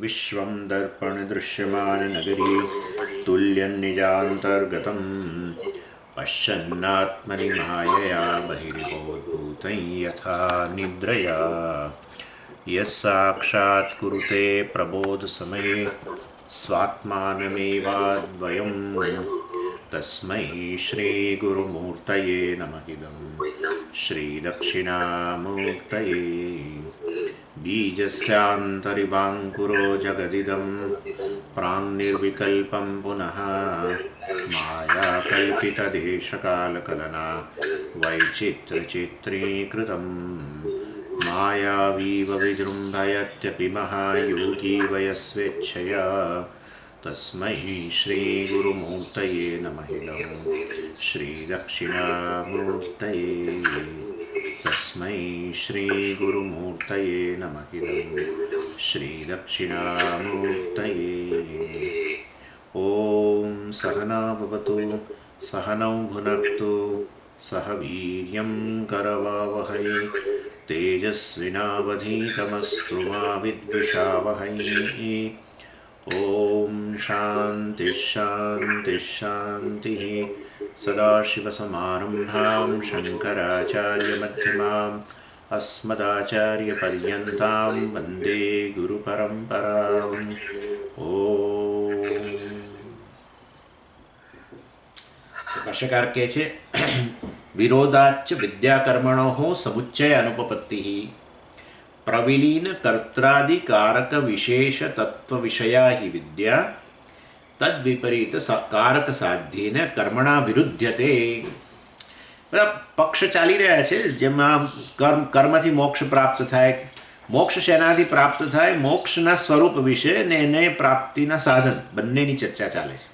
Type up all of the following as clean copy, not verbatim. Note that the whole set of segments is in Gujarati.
विश्वं दर्पणदृश्यमाननगरी तुल्यन्निजान्तर्गतं पश्यन्नात्मनि मायया बहिर्बोधभूतं यथा निद्रया यस्साक्षात् कुरुते प्रबोधसमये स्वात्मानमेवाद्वयं तस्मै श्रीगुरुमूर्तये नमः इदं श्रीदक्षिणामूर्तये बीजस्यान्तरिवाङ्कुरो जगदिदं प्राङ्निर्विकल्पं पुनः मायाकल्पितदेशकालकलना वैचित्र्यचित्रीकृतं मायावीव विजृम्भयत्यपि महायोगी वयस्वेच्छया तस्मै श्रीगुरुमूर्तये नमः इदं श्रीदक्षिणामूर्तये तस्मै श्रीगुरुमूर्तये नमः इदं श्रीदक्षिणामूर्तये। ॐ सहना भवतु सहनौ भुनक्तु सह वीर्यं करवावहै तेजस्विनावधीतमस्तु मा विद्विषावहै। ॐ शान्तिः शान्तिः शान्तिः। सदाशिवसमारम्भां शङ्कराचार्यमध्यमाम् अस्मदाचार्यपर्यन्तां वन्दे गुरुपरम्पराम्। ॐ भाष्यकार કહે છે વિરોધાચ્ચ વિદ્યાકર્મણોઃ સમુચ્ચય અનુપપત્તિઃ પ્રવિલીન કર્ત્રાદિકારક વિશેષ તત્વ વિષયા હિ વિદ્યા તદ્વિપરીત કારક સાધ્યેન કર્મણા વિરુદ્ધ્યતે. બધા પક્ષ ચાલી રહ્યા છે જેમાં કર્મથી મોક્ષ પ્રાપ્ત થાય, મોક્ષ શેનાથી પ્રાપ્ત થાય, મોક્ષના સ્વરૂપ વિશે ને એને પ્રાપ્તિના સાધન બંનેની ચર્ચા ચાલે છે.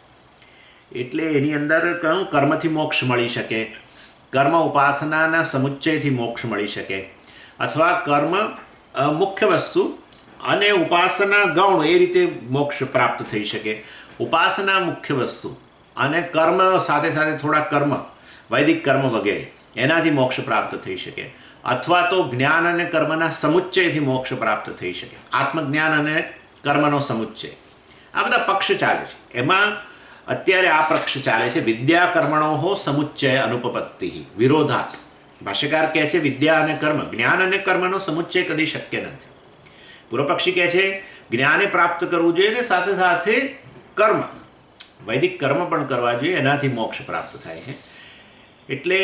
એટલે એની અંદર કહ્યું કર્મથી મોક્ષ મળી શકે, કર્મ ઉપાસનાના સમુચ્ચયથી મોક્ષ મળી શકે, અથવા કર્મ મુખ્ય વસ્તુ અને ઉપાસના ગૌણ એ રીતે મોક્ષ પ્રાપ્ત થઈ શકે. ઉપાસના મુખ્ય વસ્તુ અને કર્મ સાથે સાથે થોડા કર્મ, વૈદિક કર્મ વગેરે એનાથી મોક્ષ પ્રાપ્ત થઈ શકે, અથવા તો જ્ઞાન અને કર્મના સમુચ્ચયથી મોક્ષ પ્રાપ્ત થઈ શકે, આત્મજ્ઞાન અને કર્મનો સમુચ્ચય. આ બધા પક્ષ ચાલે છે. એમાં અત્યારે આ પક્ષ ચાલે છે વિદ્યાકર્મણોઃ સમુચ્ચય અનુપપત્તિ વિરોધાત. ભાષ્યકાર કહે છે વિદ્યા અને કર્મ, જ્ઞાન અને કર્મનો સમુચ્ચય કદી શક્ય નથી. પૂર્વપક્ષી કહે છે જ્ઞાને પ્રાપ્ત કરવું જોઈએ ને સાથે સાથે કર્મ, વૈદિક કર્મ પણ કરવા જોઈએ, એનાથી મોક્ષ પ્રાપ્ત થાય છે. એટલે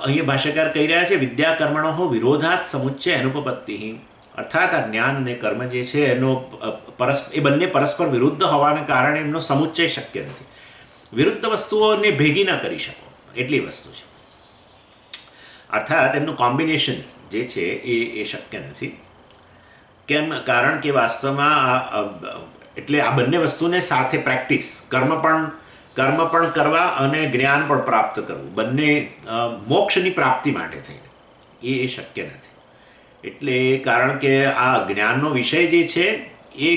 અહીંયા ભાષ્યકાર કહી રહ્યા છે વિદ્યાકર્મણોઃ વિરોધાત સમુચ્ચય અનુપપત્તિ. અર્થાત આ જ્ઞાન અને કર્મ જે છે એનો એ બંને પરસ્પર વિરુદ્ધ હોવાને કારણે એમનો સમુચ્ચય શક્ય નથી. વિરુદ્ધ વસ્તુઓને ભેગી ન કરી શકો એટલી વસ્તુ છે. અર્થાત એમનું કોમ્બિનેશન જે છે એ શક્ય નથી. કેમ? કારણ કે વાસ્તવમાં એટલે આ બંને વસ્તુને સાથે પ્રેક્ટિસ, કર્મ પણ કરવા અને જ્ઞાન પણ પ્રાપ્ત કરવું, બંને મોક્ષની પ્રાપ્તિ માટે થઈને એ શક્ય નથી. એટલે કારણ કે આ જ્ઞાનનો વિષય જે છે એ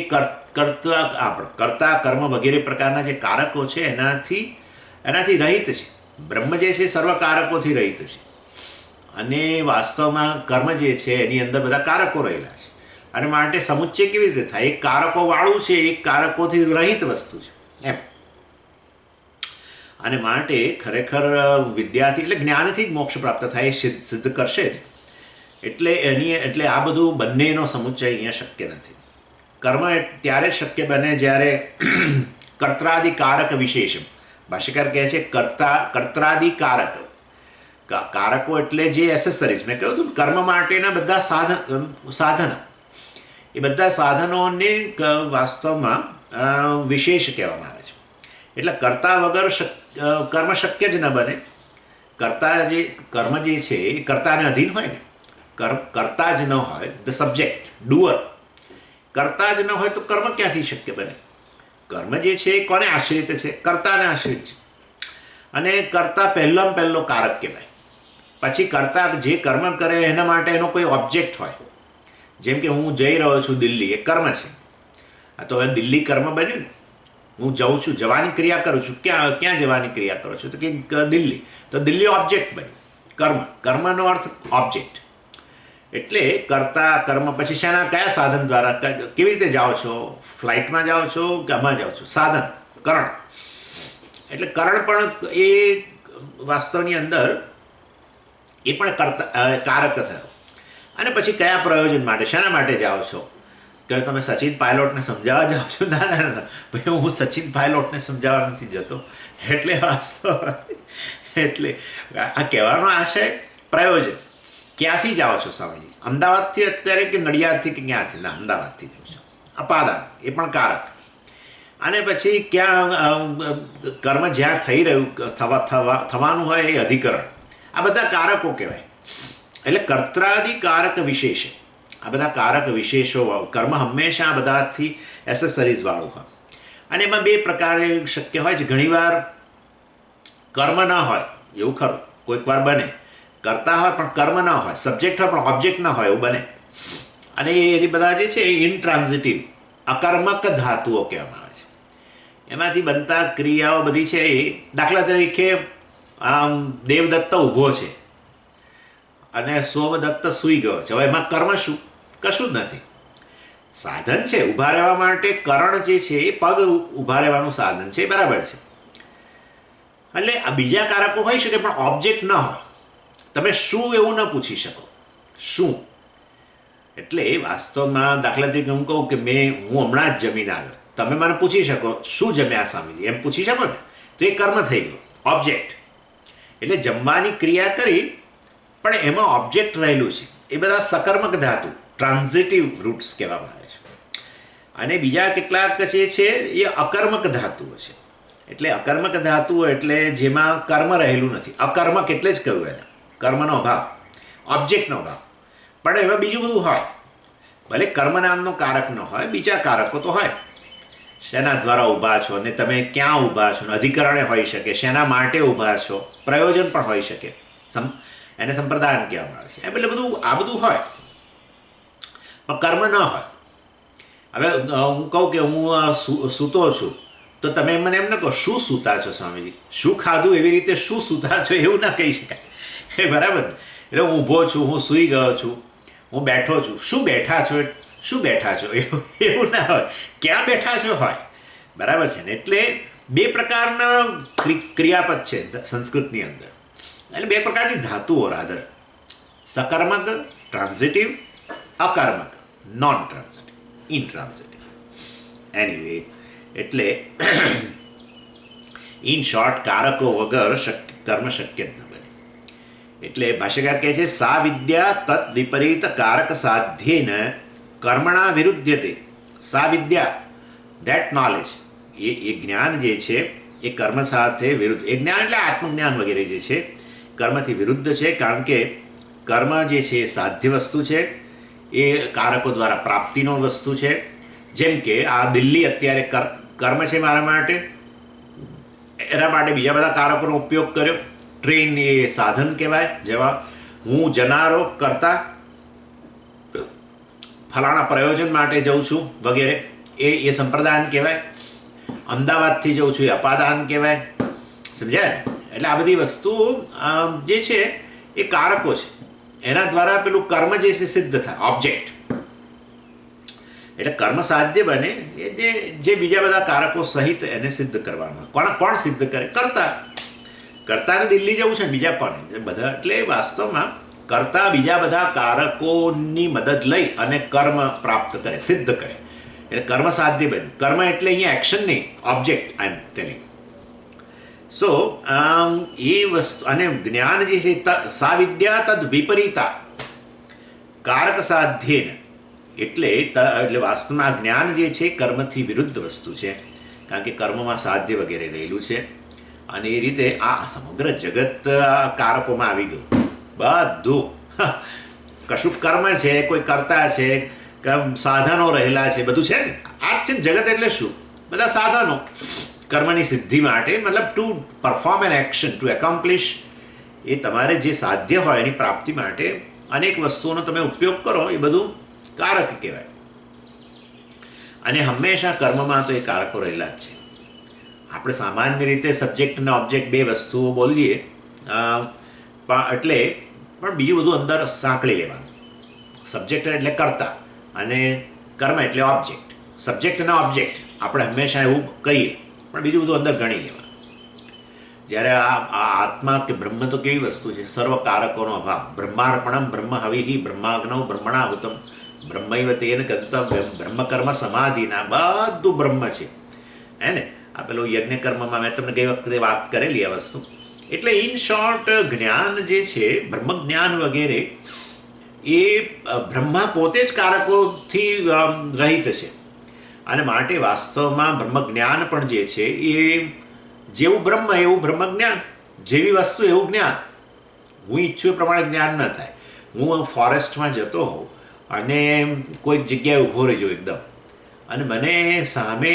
કર્તા કર્મ વગેરે પ્રકારના જે કારકો છે એનાથી રહિત છે. બ્રહ્મ જે છે સર્વ કારકોથી રહિત છે, અને વાસ્તવમાં કર્મ જે છે એની અંદર બધા કારકો રહેલા છે, અને માટે સમુચ્ચય કેવી રીતે થાય? એક કારકોવાળું છે, એક કારકોથી રહિત વસ્તુ છે એમ. અને માટે ખરેખર વિદ્યાથી એટલે જ્ઞાનથી જ મોક્ષ પ્રાપ્ત થાય, સિદ્ધ કરશે જ. એટલે આ બધું બંનેનો સમુચ્ચય અહીંયા શક્ય નથી. કર્મ ત્યારે શક્ય બને જ્યારે કર્ત્રાદિકારક વિશેષ. ભાષ્યકાર કહે છે કર્ત્રાદિકારક, કારકો એટલે જે એસેસરીઝ મેં કહ્યું હતું કર્મ માટેના બધા સાધનો, એ બધા સાધનોને વાસ્તવમાં વિશેષ કહેવામાં આવે છે. એટલે કર્તા વગર કર્મ શક્ય જ ન બને. કર્મ જે છે એ કર્તાને અધીન હોય ને, કરતા જ ન હોય, ધ સબ્જેક્ટ ડુઅર કરતા જ ન હોય તો કર્મ ક્યાંથી શક્ય બને? કર્મ જે છે એ કોને આશ્રિત છે? કર્તાને આશ્રિત છે. અને કર્તા પહેલો કારક કહેવાય. પછી કર્તા જે કર્મ કરે એના માટે એનો કોઈ ઓબ્જેક્ટ હોય. જેમ કે હું જઈ રહ્યો છું દિલ્હી, એ કર્મ છે. આ તો હવે દિલ્હી કર્મ બન્યું ને. હું જાઉં છું, જવાની ક્રિયા કરું છું. ક્યાં જવાની ક્રિયા કરું છું? તો કે દિલ્હી. તો દિલ્હી ઓબ્જેક્ટ બન્યું. કર્મનો અર્થ ઓબ્જેક્ટ. એટલે કર્તા કર્મ પછી શેના કયા સાધન દ્વારા કેવી રીતે જાઓ છો? ફ્લાઇટમાં જાઓ છો કે આમાં જાઓ છો? સાધન કરણ. એટલે કરણ પણ એ વાસ્તવની અંદર એ પણ કારક થયો. અને પછી કયા પ્રયોજન માટે, શેના માટે જાઓ છો? કે તમે સચિન પાયલોટને સમજાવવા જાઓ છો? ના ના ના ભાઈ, હું સચિન પાયલોટને સમજાવવા નથી જતો. એટલે વાસ્તવ એટલે આ કહેવાનો આશય પ્રયોજન. ક્યાંથી જાઓ છો સ્વામીજી? અમદાવાદથી અત્યારે કે નડિયાદથી કે ક્યાંથી? ના, અમદાવાદથી જાઉં છું. અપાદાન એ પણ કારક. અને પછી ક્યાં કર્મ જ્યાં થઈ રહ્યું થવાનું હોય એ અધિકરણ. આ બધા કારકો કહેવાય. એટલે કર્ત્રાદિકારક વિશેષ, આ બધા કારક વિશેષો કર્મ હંમેશા આ બધાથી એસેસરીઝવાળું હોય. અને એમાં બે પ્રકારે શક્ય હોય છે. ઘણીવાર કર્મ ન હોય એવું ખરું, કોઈક વાર બને. કરતા હોય પણ કર્મ ન હોય, સબ્જેક્ટ હોય પણ ઓબ્જેક્ટ ન હોય એવું બને. અને એ બધા જે છે એ ઇનટ્રાન્ઝિટિવ અકર્મક ધાતુઓ કહેવામાં આવે છે. એમાંથી બનતા ક્રિયાઓ બધી છે એ, દાખલા તરીકે દેવદત્ત ઊભો છે અને સોમદત્ત સૂઈ ગયો છે. હવે એમાં કર્મ શું? કશું જ નથી. સાધન છે ઊભા રહેવા માટે. કરણ જે છે એ પગ ઊભા રહેવાનું સાધન છે, બરાબર છે. એટલે આ બીજા કારકો હોઈ શકે પણ ઓબ્જેક્ટ ન હોય. તમે શું એવું ન પૂછી શકો, શું? એટલે વાસ્તવમાં દાખલા તરીકે હું કહું કે હું હમણાં જ જમીને આવ્યો, તમે મને પૂછી શકો શું જમ્યા સ્વામીજી, એમ પૂછી શકો ને, તો એ કર્મ થઈ ગયું, ઓબ્જેક્ટ. એટલે જમવાની ક્રિયા કરી પણ એમાં ઓબ્જેક્ટ રહેલું છે. એ બધા સકર્મક ધાતુ, ટ્રાન્ઝિટિવ રૂટ્સ કહેવામાં આવે છે. અને બીજા કેટલાક જે છે એ અકર્મક ધાતુઓ છે. એટલે અકર્મક ધાતુઓ એટલે જેમાં કર્મ રહેલું નથી. અકર્મક એટલે જ કહ્યું એને, કર્મનો અભાવ, ઓબ્જેક્ટનો અભાવ. પણ એમાં બીજું બધું હોય. ભલે કર્મ નામનો કારક ન હોય, બીજા કારકો તો હોય. શેના દ્વારા ઊભા છો અને તમે ક્યાં ઊભા છો? અધિકરણે હોઈ શકે, શેના માટે ઊભા છો, પ્રયોજન પણ હોઈ શકે. એને સંપ્રદાન કહેવામાં આવે છે. એટલે આ બધું હોય પણ કર્મ ન હોય. હવે હું કહું કે હું સૂતો છું, તો તમે મને એમ ન કહો શું સૂતા છો સ્વામીજી, શું ખાધું એવી રીતે શું સૂતા છો એવું ના કહી શકાય. એ બરાબર ને? એટલે હું ઊભો છું, હું સૂઈ ગયો છું, હું બેઠો છું. શું બેઠા છો? શું બેઠા છો એવું ના હોય. ક્યાં બેઠા છો હોય, બરાબર છે ને? એટલે બે પ્રકારના ક્રિયાપદ છે સંસ્કૃતની અંદર. એટલે બે પ્રકારની ધાતુઓ, rather સકર્મક transitive, અકર્મક non transitive, ઇનટ્રાન્ઝિટિવ. Anyway, એટલે ઇન શોર્ટ કારકો વગર કર્મ શક્ય જ ન બને. એટલે ભાષ્યકાર કહે છે સા વિદ્યા તત્ વિપરીત કારક સાધ્યેન કર્મણા વિરુદ્ધ્યતે. સા વિદ્યા, ધેટ નોલેજ, એ જ્ઞાન જે છે એ કર્મ સાથે વિરુદ્ધ. એ જ્ઞાન એટલે આત્મજ્ઞાન વગેરે જે છે કર્મથી વિરુદ્ધ છે. કારણ કે કર્મ જે છે એ સાધ્ય વસ્તુ છે, એ કારકો દ્વારા પ્રાપ્તિનો વસ્તુ છે. જેમ કે આ દિલ્હી અત્યારે કર્મ છે મારા માટે, એના માટે બીજા બધા કારકોનો ઉપયોગ કર્યો. ટ્રેન એ સાધન કહેવાય, જેવા હું જનારો કરતા ફલાણા પ્રયોજન માટે જઉં છું વગેરે, એ સંપ્રદાન કહેવાય. અમદાવાદથી જઉં છું એ અપાદાન કહેવાય. સમજાય ને? એટલે આ બધી વસ્તુઓ જે છે એ કારકો છે. એના દ્વારા પેલું કર્મ જે છે સિદ્ધ થાય, ઓબ્જેક્ટ. એટલે કર્મ સાધ્ય બને એ જે બીજા બધા કારકો સહિત એને સિદ્ધ કરવાનું. કોણ સિદ્ધ કરે? કર્તાને દિલ્હી જવું છે, બીજા કોને? બધા. એટલે વાસ્તવમાં કર્તા બીજા બધા કારકોની મદદ લઈ અને કર્મ પ્રાપ્ત કરે, સિદ્ધ કરે. એટલે કર્મ સાધ્ય બન્યું. કર્મ એટલે અહીંયા એક્શન નહીં, ઓબ્જેક્ટ આઈ એમ ટેલિંગ. સો એ વસ્તુ. અને જ્ઞાન જે છે સા વિદ્યા તદ વિપરીતા કારક સાધ્યેન. એટલે વાસ્તવમાં આ જ્ઞાન જે છે કર્મથી વિરુદ્ધ વસ્તુ છે. કારણ કે કર્મમાં સાધ્ય વગેરે રહેલું છે. અને એ રીતે આ સમગ્ર જગત કારકોમાં આવી ગયું. બધું કશુંક કર્મ છે, કોઈ કરતા છે, સાધનો રહેલા છે, બધું છે ને. આ જ છે ને જગત. એટલે શું? બધા સાધનો કર્મની સિદ્ધિ માટે, મતલબ to perform an action, to accomplish. એ તમારે જે સાધ્ય હોય એની પ્રાપ્તિ માટે અનેક વસ્તુઓનો તમે ઉપયોગ કરો, એ બધું કારક કહેવાય. અને હંમેશા કર્મમાં તો એ કારકો રહેલા જ છે. આપણે સામાન્ય રીતે સબ્જેક્ટ અને ઓબ્જેક્ટ બે વસ્તુઓ બોલીએ એટલે પણ બીજું બધું અંદર સાંકળી લેવાનું. સબ્જેક્ટ એટલે કર્તા અને કર્મ એટલે ઓબ્જેક્ટ. સબ્જેક્ટ અને ઓબ્જેક્ટ આપણે હંમેશા એવું કહીએ, પણ બીજું બધું અંદર ગણી લેવા. જ્યારે આ આત્મા કે બ્રહ્મ તો કેવી વસ્તુ છે? સર્વ કારકોનો અભાવ. બ્રહ્માર્પણમ બ્રહ્મ હવિહિ બ્રહ્માગ્નૌ બ્રહ્મણાહુતમ બ્રહ્મૈવ તેન ગંતવ્યમ બ્રહ્મકર્મ સમાધિના બધું બ્રહ્મ છે. હે ને? આ પેલું યજ્ઞ કર્મમાં મેં તમને ગઈ વખતે વાત કરેલી આ વસ્તુ. એટલે ઇન શોર્ટ જ્ઞાન જે છે, બ્રહ્મ જ્ઞાન વગેરે, એ બ્રહ્મા પોતે જ કારકોથી રહિત છે. અને માટે વાસ્તવમાં બ્રહ્મ જ્ઞાન પણ જે છે એ જેવું બ્રહ્મ એવું બ્રહ્મ જ્ઞાન, જેવી વસ્તુ એવું જ્ઞાન. હું ઈચ્છું એ પ્રમાણે જ્ઞાન ન થાય. હું ફોરેસ્ટમાં જતો હોઉં અને કોઈક જગ્યાએ ઊભો રહેજો એકદમ, અને મને સામે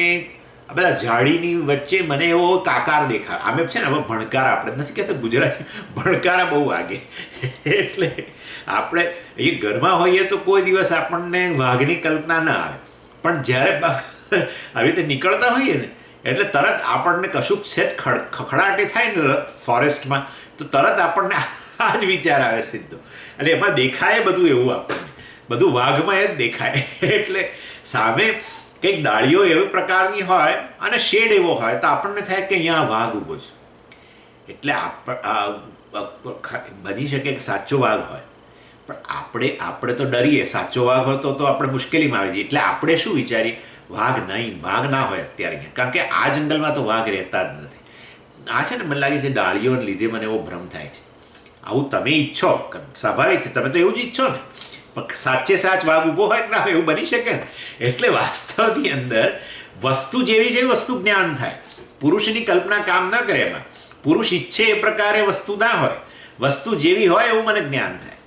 આ બધા ઝાડીની વચ્ચે મને એવો કાકાર દેખાય. આમે છે ને, હવે ભણકારા, આપણે નથી કહેતા ગુજરાતી, ભણકારા બહુ વાગે. એટલે આપણે એ ઘરમાં હોઈએ તો કોઈ દિવસ આપણને વાઘની કલ્પના ના આવે, પણ જ્યારે આવી રીતે નીકળતા હોઈએ ને એટલે તરત આપણને કશુંક સહેજ ખખડાટી થાય ને ફોરેસ્ટમાં, તો તરત આપણને આ જ વિચાર આવે સીધો. અને એમાં દેખાય બધું એવું, આપણને બધું વાઘમાં એ જ દેખાય. એટલે સામે કંઈક ડાળીઓ એવી પ્રકારની હોય અને શેડ એવો હોય તો આપણને થાય કે અહીંયા વાઘ ઊભો છે. એટલે બની શકે કે સાચો વાઘ હોય, પણ આપણે તો ડરીએ. સાચો વાઘ હોય તો આપણે મુશ્કેલીમાં આવી જઈએ. એટલે આપણે શું વિચારીએ? વાઘ ના હોય અત્યારે અહીંયા, કારણ કે આ જંગલમાં તો વાઘ રહેતા જ નથી. આ છે ને, મને લાગે છે ડાળીઓને લીધે મને એવો ભ્રમ થાય છે. આવું તમે ઈચ્છો, સ્વાભાવિક છે, તમે તો એવું જ ઈચ્છો ને, પણ સાચે સાચ વાઘ ઊભો હોય કે ના હોય એવું બની શકે ને. એટલે વાસ્તવની અંદર વસ્તુ જેવી છે વસ્તુ જ્ઞાન થાય. પુરુષની કલ્પના કામ ન કરે એમાં. પુરુષ ઈચ્છે એ પ્રકારે વસ્તુ ના હોય. વસ્તુ જેવી હોય એવું મને જ્ઞાન થાય.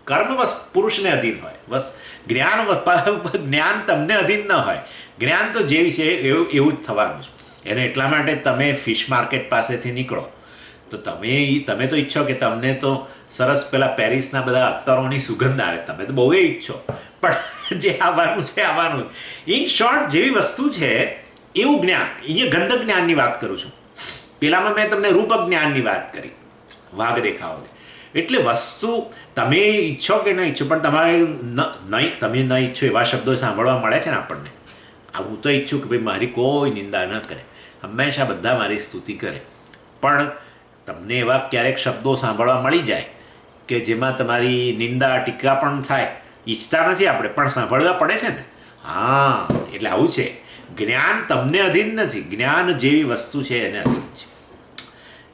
કર્મ પુરુષને અધીન હોય, બસ. જ્ઞાન તમને અધીન ન હોય. જ્ઞાન તો જેવી છે એવું જ થવાનું છે. એને એટલા માટે તમે ફિશ માર્કેટ પાસેથી નીકળો તો તમે તો ઈચ્છો કે તમને તો સરસ પેલા પેરિસના બધા અત્તરોની સુગંધ આવે, તમે તો બહુ ઈચ્છો, પણ જે આવવાનું છે આવવાનું. ઇન શોર્ટ જેવી વસ્તુ છે એવું જ્ઞાન. અહીંયા ગંધ જ્ઞાનની વાત કરું છું. પેલામાં મેં તમને રૂપ જ્ઞાનની વાત કરી, વાઘ દેખાવો. એટલે વસ્તુ તમે ઈચ્છો કે ન ઈચ્છો, પણ તમે ન ઈચ્છો એવા શબ્દો સાંભળવા મળે છે ને આપણને. હું તો ઈચ્છું કે ભાઈ મારી કોઈ નિંદા ન કરે, હંમેશા બધા મારી સ્તુતિ કરે. પણ તમને એવા ક્યારેક શબ્દો સાંભળવા મળી જાય કે જેમાં તમારી નિંદા ટીકા પણ થાય. ઈચ્છતા નથી આપણે, પણ સાંભળવા પડે છે ને. હા, એટલે આવું છે. જ્ઞાન તમને અધીન નથી. જ્ઞાન જેવી વસ્તુ છે એને અધીન છે.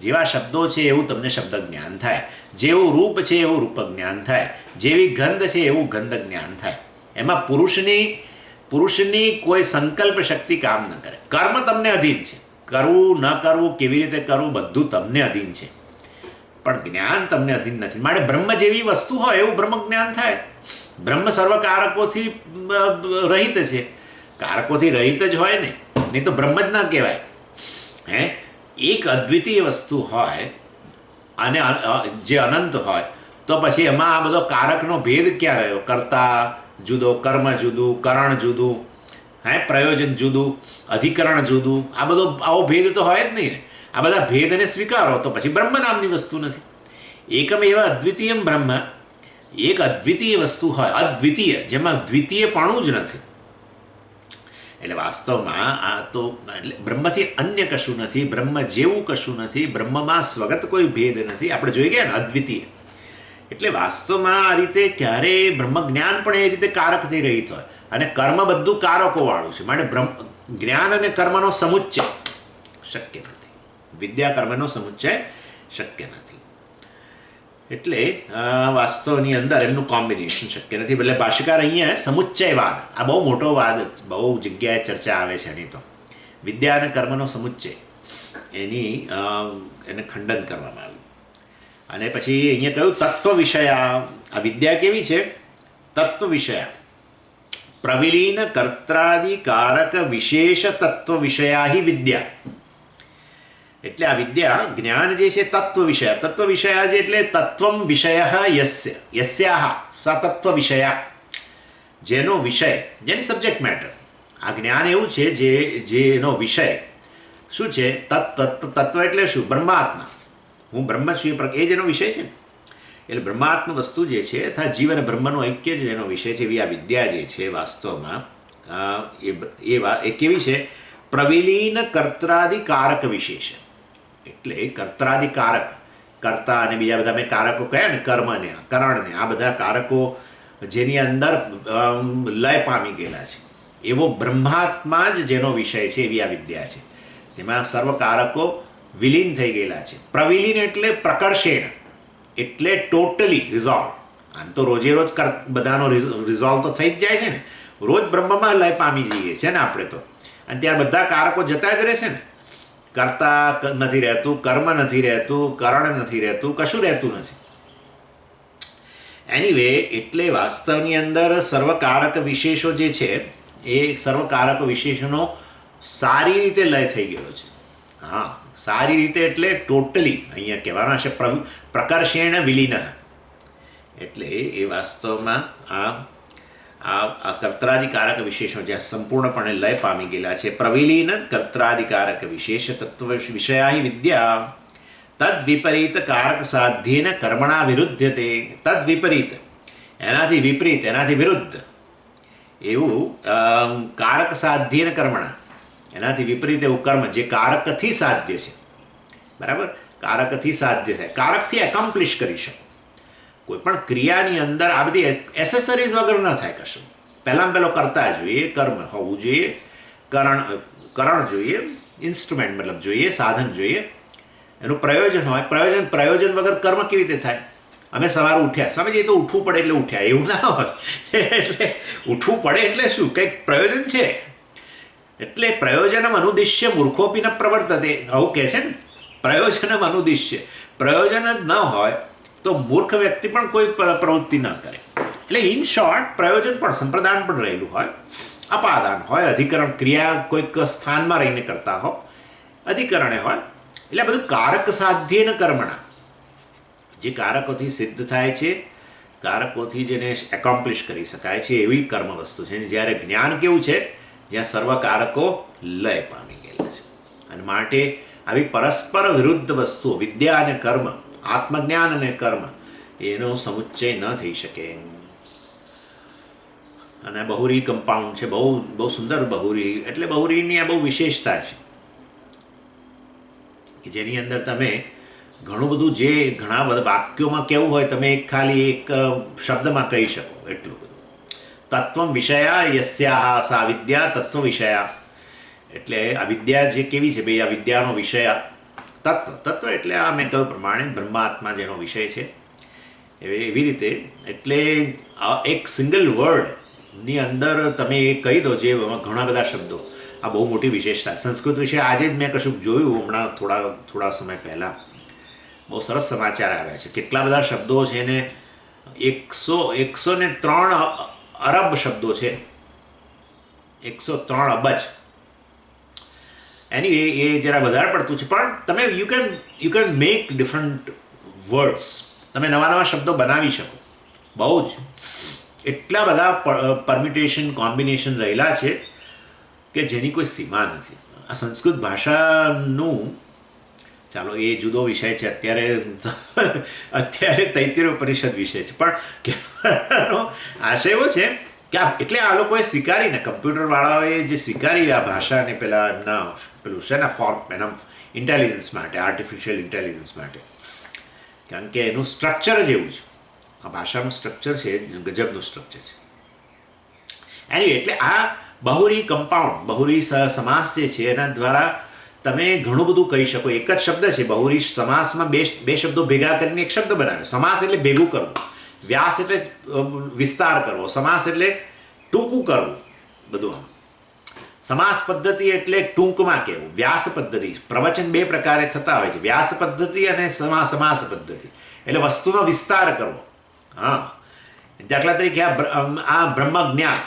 જેવા શબ્દો છે એવું તમને શબ્દ જ્ઞાન થાય. જેવું રૂપ છે એવું રૂપ જ્ઞાન થાય. જેવી ગંધ છે એવું ગંધ જ્ઞાન થાય. એમાં પુરુષની કોઈ સંકલ્પ શક્તિ કામ ન કરે. કર્મ તમને અધીન છે. કરવું ન કરવું, કેવી રીતે કરવું, બધું તમને અધીન છે, પણ જ્ઞાન તમને અધીન નથી. માટે બ્રહ્મ જેવી વસ્તુ હોય એવું બ્રહ્મ જ્ઞાન થાય. બ્રહ્મ સર્વ કારકોથી રહિત છે. કારકોથી રહિત જ હોય ને, નહીં તો બ્રહ્મ જ ના કહેવાય. એક અદ્વિતીય વસ્તુ હોય અને જે અનંત હોય, તો પછી એમાં આ બધો કારકનો ભેદ ક્યાં રહ્યો? કર્તા જુદો, કર્મ જુદું, કરણ જુદું, પ્રયોજન જુદું, અધિકરણ જુદું. આ બધો આવો ભેદ તો હોય જ નહીં ને. આ બધા ભેદને સ્વીકારો તો પછી બ્રહ્મ નામની વસ્તુ નથી. એકમ એવા અદ્વિતીયમ બ્રહ્મ, એક અદ્વિતીય વસ્તુ હોય, અદ્વિતીય, જેમાં દ્વિતીયપણું જ નથી. એટલે વાસ્તવમાં આ તો એટલે બ્રહ્મથી અન્ય કશું નથી, બ્રહ્મ જેવું કશું નથી, બ્રહ્મમાં સ્વગત કોઈ ભેદ નથી. આપણે જોઈ ગયા ને, અદ્વિતીય. એટલે વાસ્તવમાં આ રીતે ક્યારે બ્રહ્મ જ્ઞાન પણ એ રીતે કારકથી રહિત હોય, અને કર્મ બધું કારકોવાળું છે. માટે જ્ઞાન અને કર્મનો સમુચ્ચય શક્ય નથી. વિદ્યા કર્મનો સમુચ્ચય શક્ય નથી. એટલે વાસ્તવની અંદર એમનું કોમ્બિનેશન શક્ય નથી. એટલે ભાષ્યકાર અહીંયા સમુચ્ચયવાદ, આ બહુ મોટો વાદ, બહુ જગ્યાએ ચર્ચા આવે છે એની. તો વિદ્યા અને કર્મનો સમુચ્ચય એને ખંડન કરવામાં આવ્યું. અને પછી અહીંયા કહ્યું તત્વ વિષયા. આ વિદ્યા કેવી છે? તત્વ વિષયા. પ્રવિલીન કર્ત્રાદિ કારક વિશેષ તત્વ વિષયા હિ વિદ્યા. એટલે આ વિદ્યા જ્ઞાન જે છે તત્વ વિષય. તત્વ વિષયા જે એટલે તત્વમ વિષય યસ્યાહ સા તત્વ વિષયા, જેનો વિષય, જેની સબ્જેક્ટ મેટર. આ જ્ઞાન એવું છે જેનો વિષય શું છે? તત્વ એટલે શું? બ્રહ્માત્મા. હું બ્રહ્મ છું એ જેનો વિષય છે. એટલે બ્રહ્માત્મ વસ્તુ જે છે તથા જીવ અને બ્રહ્મનું ઐક્ય જ એનો વિષય છે. એવી આ વિદ્યા જે છે વાસ્તવમાં એ કેવી છે? પ્રવિલીન કર્ત્રાદિકારક વિશેષ. એટલે કર્ત્રાદિકારક, કર્તા અને બીજા બધા મેં કારકો કયા ને, કર્મને, કરણને, આ બધા કારકો જેની અંદર લય પામી ગયેલા છે એવો બ્રહ્માત્મા જ જેનો વિષય છે એવી આ વિદ્યા છે, જેમાં સર્વ કારકો વિલીન થઈ ગયેલા છે. પ્રવિલીન એટલે પ્રકર્ષેણ, એટલે ટોટલી રિઝોલ્વ. આમ તો રોજે રોજ બધાનો રિઝોલ્વ તો થઈ જ જાય છે ને, રોજ બ્રહ્મમાં લય પામી જઈએ છે ને આપણે તો, અને ત્યારે બધા કારકો જતા જ રહે છે ને. કર્તા નથી રહેતું, કર્મ નથી રહેતું, કરણ નથી રહેતું, કશું રહેતું નથી. એનીવે, એટલે વાસ્તવની અંદર સર્વકારક વિશેષો જે છે એ સર્વકારક વિશેષોનો સારી રીતે લય થઈ ગયેલો છે. હા, સારી રીતે એટલે ટોટલી અહીંયા કહેવાનું હશે પ્રકર્ષેણ વિલીન. એટલે એ વાસ્તવમાં આ કર્ત્રાદિકારક વિશેષો જ્યાં સંપૂર્ણપણે લય પામી ગયેલા છે. પ્રવિલીન કર્ત્રાદિકારક વિશેષ તત્વ વિષયા વિદ્યા તદ વિપરીત કારક સાધ્યેન કર્મણા વિરુદ્ધતે. તદ વિપરીત, એનાથી વિપરીત, એનાથી વિરુદ્ધ એવું કારક સાધ્યેન કર્મણા, એનાથી વિપરીત એવું કર્મ જે કારકથી સાધ્ય છે. બરાબર? કારકથી સાધ્ય થાય, કારકથી એકોમ્પ્લિશ કરી શકો. કોઈ પણ ક્રિયાની અંદર આ બધી એસેસરીઝ વગર ન થાય કશું. પહેલાં પહેલો કરતા જોઈએ, કર્મ હોવું જોઈએ, કરણ જોઈએ, ઇન્સ્ટ્રુમેન્ટ મતલબ જોઈએ, સાધન જોઈએ, એનું પ્રયોજન હોય. પ્રયોજન વગર કર્મ કેવી રીતે થાય? અમે સવારે ઉઠ્યા, સમજીએ તો ઉઠવું પડે એટલે ઉઠ્યા, એવું ના હોય. એટલે ઉઠવું પડે એટલે શું? કંઈક પ્રયોજન છે. એટલે પ્રયોજનમ અનુદ્દિશ્ય મૂર્ખોપી ન પ્રવર્તતે, આવું કહે છે ને. પ્રયોજનમ અનુદ્દિશ્ય, પ્રયોજન જ ન હોય તો મૂર્ખ વ્યક્તિ પણ કોઈ પ્રવૃત્તિ ન કરે. એટલે ઇન શોર્ટ, પ્રયોજન પણ સંપ્રદાન પણ રહેલું હોય, અપાદાન હોય, અધિકરણ, ક્રિયા કોઈક સ્થાનમાં રહીને કરતા હો, અધિકરણે હોય. એટલે બધું કારક સાધ્યેન કર્મણા, જે કારકોથી સિદ્ધ થાય છે, કારકોથી જેને એકોમ્પ્લિશ કરી શકાય છે એવી કર્મ વસ્તુ છે. જ્યારે જ્ઞાન કેવું છે? જ્યાં સર્વ કારકો લય પામી ગયેલા છે. અને માટે આવી પરસ્પર વિરુદ્ધ વસ્તુઓ, વિદ્યા અને કર્મ, આત્મજ્ઞાન અને કર્મ, એનો સમુચ્ચય ન થઈ શકે. અને બહુરી કમ્પાઉન્ડ છે, બહુ સુંદર બહુરી. એટલે બહુરીની આ બહુ વિશેષતા છે કે જેની અંદર તમે ઘણું બધું, જે ઘણા બધા વાક્યોમાં કેવું હોય, તમે ખાલી એક શબ્દમાં કહી શકો એટલું બધું. તત્વમ વિષયા યસ્યાહ સા વિદ્યા તત્વ વિષયા. એટલે આ વિદ્યા જે કેવી છે ભાઈ? આ વિદ્યાનો વિષય તત્વ એટલે આ મેં કહ્યું પ્રમાણે બ્રહ્માત્મા જેનો વિષય છે એવી રીતે. એટલે એક સિંગલ વર્ડની અંદર તમે એ કહી દો, જે ઘણા બધા શબ્દો. આ બહુ મોટી વિશેષતા. સંસ્કૃત વિશે આજે જ મેં કશું જોયું હમણાં થોડા સમય પહેલાં. બહુ સરસ સમાચાર આવ્યા છે. કેટલા બધા શબ્દો છે ને, 103 અરબ શબ્દો છે, 103 અબજ. એની એ જરા વધારે પડતું છે, પણ તમે you can make different words. તમે નવા નવા શબ્દો બનાવી શકો. બહુ જ એટલા બધા પરમ્યુટેશન, કોમ્બિનેશન રહેલા છે કે જેની કોઈ સીમા નથી. આ સંસ્કૃત ભાષાનું, ચાલો એ જુદો વિષય છે, અત્યારે તૈત્તિરીય ઉપનિષદ વિષય છે, પણ કહેવાનો આશય એવો છે કે એટલે આ લોકોએ સ્વીકારીને, કમ્પ્યુટરવાળાઓએ જે સ્વીકારી આ ભાષાને પેલું છે ને ફોર્મ, એના ઇન્ટેલિજન્સ માટે, આર્ટિફિશિયલ ઇન્ટેલિજન્સ માટે, કારણ કે એનું સ્ટ્રક્ચર જ એવું છે. આ ભાષાનું સ્ટ્રક્ચર છે, ગજબનું સ્ટ્રક્ચર છે. એની એટલે આ બહુરી કમ્પાઉન્ડ, બહુરી સમાસ જે છે એના દ્વારા તમે ઘણું બધું કહી શકો. એક જ શબ્દ છે બહુરી સમાસમાં, બે શબ્દો ભેગા કરીને એક શબ્દ બનાવે. સમાસ એટલે ભેગું કરવું, વ્યાસ એટલે વિસ્તાર કરવો, સમાસ એટલે ટૂંકું કરવું. બધું આમ સમાસ પદ્ધતિ એટલે ટૂંકમાં કહેવું. વ્યાસ પદ્ધતિ, પ્રવચન બે પ્રકારે થતા હોય છે, વ્યાસ પદ્ધતિ અને સમાસ પદ્ધતિ. એટલે વસ્તુનો વિસ્તાર કરવો. હા, દાખલા તરીકે આ બ્રહ્મ જ્ઞાન,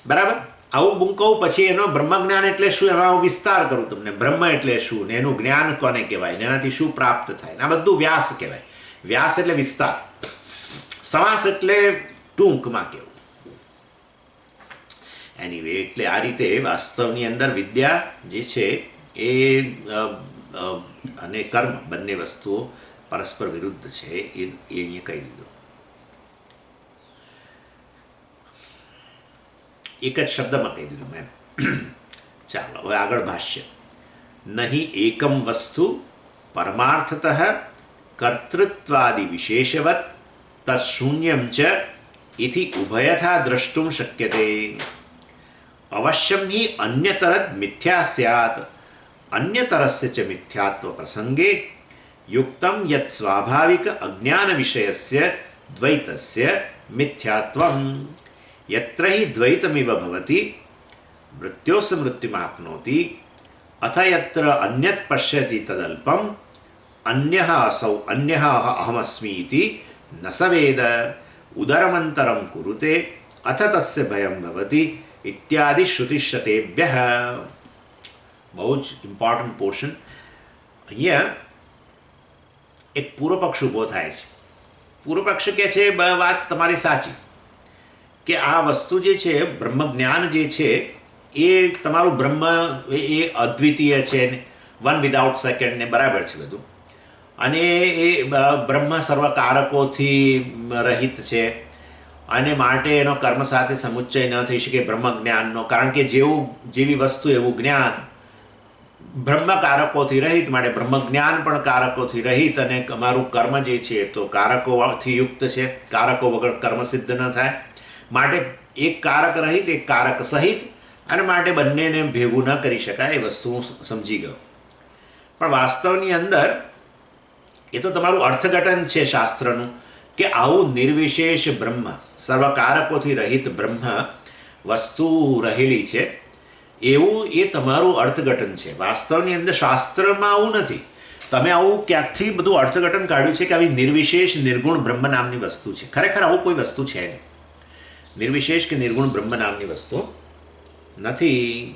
બરાબર? આવું હું કહું, પછી એનો બ્રહ્મજ્ઞાન એટલે શું, એમાં વિસ્તાર કરું તમને. બ્રહ્મ એટલે શું ને એનું જ્ઞાન કોને કહેવાય ને એનાથી શું પ્રાપ્ત થાય, આ બધું વ્યાસ કહેવાય. વ્યાસ એટલે વિસ્તાર. સમાસ એટલે ટૂંકમાં કહેવું. એનીવે, એટલે આ રીતે વાસ્તવની અંદર વિદ્યા જે છે એ અને કર્મ બંને વસ્તુઓ પરસ્પર વિરુદ્ધ છે એ અહીંયા કહી દીધું. એક જ શબ્દમાં કહી દીધું મેં. ચાલો હવે આગળ ભાષ્ય. નહીં એકમ વસ્તુ પરમાર્થતઃ કર્તૃત્વાદિ વિશેષવત તત્શૂન્યમ ચ ઇતિ ઉભયથા દ્રષ્ટુમ શક્યતે. અવશ્યમ હિ અન્યતરદ મિથ્યા સ્યાત અન્યતરસ્ય ચ મિથ્યાત્વ પ્રસંગે યુક્તમ યત સ્વાભાવિક અજ્ઞાન વિષયસ્ય દ્વૈતસ્ય મિથ્યાત્વમ યત્ર હિ દ્વૈતમિવ ભવતિ મૃત્યોસ મૃત્યુમાપ્નોતિ અથ યત્ર અન્યત પશ્યતિ તદલ્પમ અન્યઃ અસૌ અન્યઃ અહમસ્મિ ઇતિ ન સવેદ ઉદરમંતરમ કુરુતે અથ તસ્ય ભયમ ભવતિ ઇત્યાદિ શ્રુતિશતેભ્યઃ. બહુ જ ઇમ્પોર્ટન્ટ પોર્શન. અહીંયા એક પૂર્વ પક્ષ ઊભો થાય છે. પૂર્વ પક્ષ કહે છે વાત તમારી સાચી કે આ વસ્તુ જે છે બ્રહ્મ જ્ઞાન જે છે એ તમારું બ્રહ્મ એ અદ્વિતીય છે ને વન વિધાઉટ સેકન્ડ ને બરાબર છે બધું, અને એ બ્રહ્મ સર્વકારકોથી રહિત છે અને માટે એનો કર્મ સાથે સમુચ્ચય ન થઈ શકે બ્રહ્મ જ્ઞાનનો, કારણ કે જેવી વસ્તુ એવું જ્ઞાન. બ્રહ્મ કારકોથી રહિત માટે બ્રહ્મ જ્ઞાન પણ કારકોથી રહિત, અને અમારું કર્મ જે છે તો કારકોથી યુક્ત છે, કારકો વગર કર્મ સિદ્ધ ન થાય. માટે એક કારક રહિત એક કારક સહિત, અને માટે બંનેને ભેગું ન કરી શકાય એ વસ્તુ હું સમજી ગયો. પણ વાસ્તવની અંદર એ તો તમારું અર્થઘટન છે શાસ્ત્રનું કે આવું નિર્વિશેષ બ્રહ્મ, સર્વકારકોથી રહિત બ્રહ્મ વસ્તુ રહેલી છે એવું એ તમારું અર્થઘટન છે. વાસ્તવની અંદર શાસ્ત્રમાં આવું નથી. તમે આવું ક્યાંકથી બધું અર્થઘટન કાઢ્યું છે કે આવી નિર્વિશેષ નિર્ગુણ બ્રહ્મ નામની વસ્તુ છે. ખરેખર આવું કોઈ વસ્તુ છે નહીં. નિર્વિશેષ કે નિર્ગુણ બ્રહ્મ નામની વસ્તુ નથી.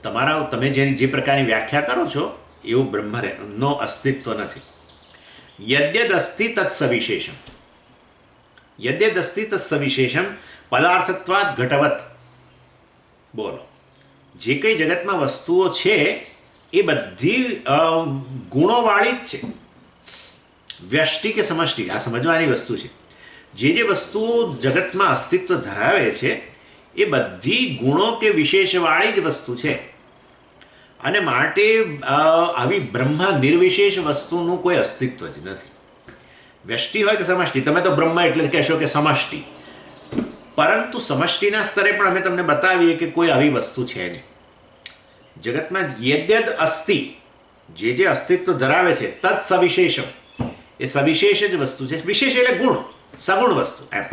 તમે જે પ્રકારની વ્યાખ્યા કરો છો એવું બ્રહ્મનો અસ્તિત્વ નથી. યદ્યદસ્તિ તત્સવિશેષમ, યદ્યદસ્તિ તત્સવિશેષમ પદાર્થત્વાદ ઘટવત. બોલો, જે કંઈ જગતમાં વસ્તુઓ છે એ બધી ગુણોવાળી જ છે. વ્યષ્ટિ કે સમષ્ટિ આ સમજવાની વસ્તુ છે. જે વસ્તુઓ જગતમાં અસ્તિત્વ ધરાવે છે એ બધી ગુણો કે વિશેષવાળી જ વસ્તુ છે, અને માટે આવી બ્રહ્મ નિર્વિશેષ વસ્તુનું કોઈ અસ્તિત્વ જ નથી. વ્યષ્ટિ હોય કે સમષ્ટિ, તમે તો બ્રહ્મ એટલે કહેશો કે સમષ્ટિ, પરંતુ સમષ્ટિના સ્તરે પણ અમે તમને બતાવીએ કે કોઈ આવી વસ્તુ છે નહીં જગતમાં. યદ્યદ અસ્તિ, જે અસ્તિત્વ ધરાવે છે, તત્ સવિશેષમ, એ સવિશેષ જ વસ્તુ છે. વિશેષ એટલે ગુણ, સગુણ વસ્તુ એમ.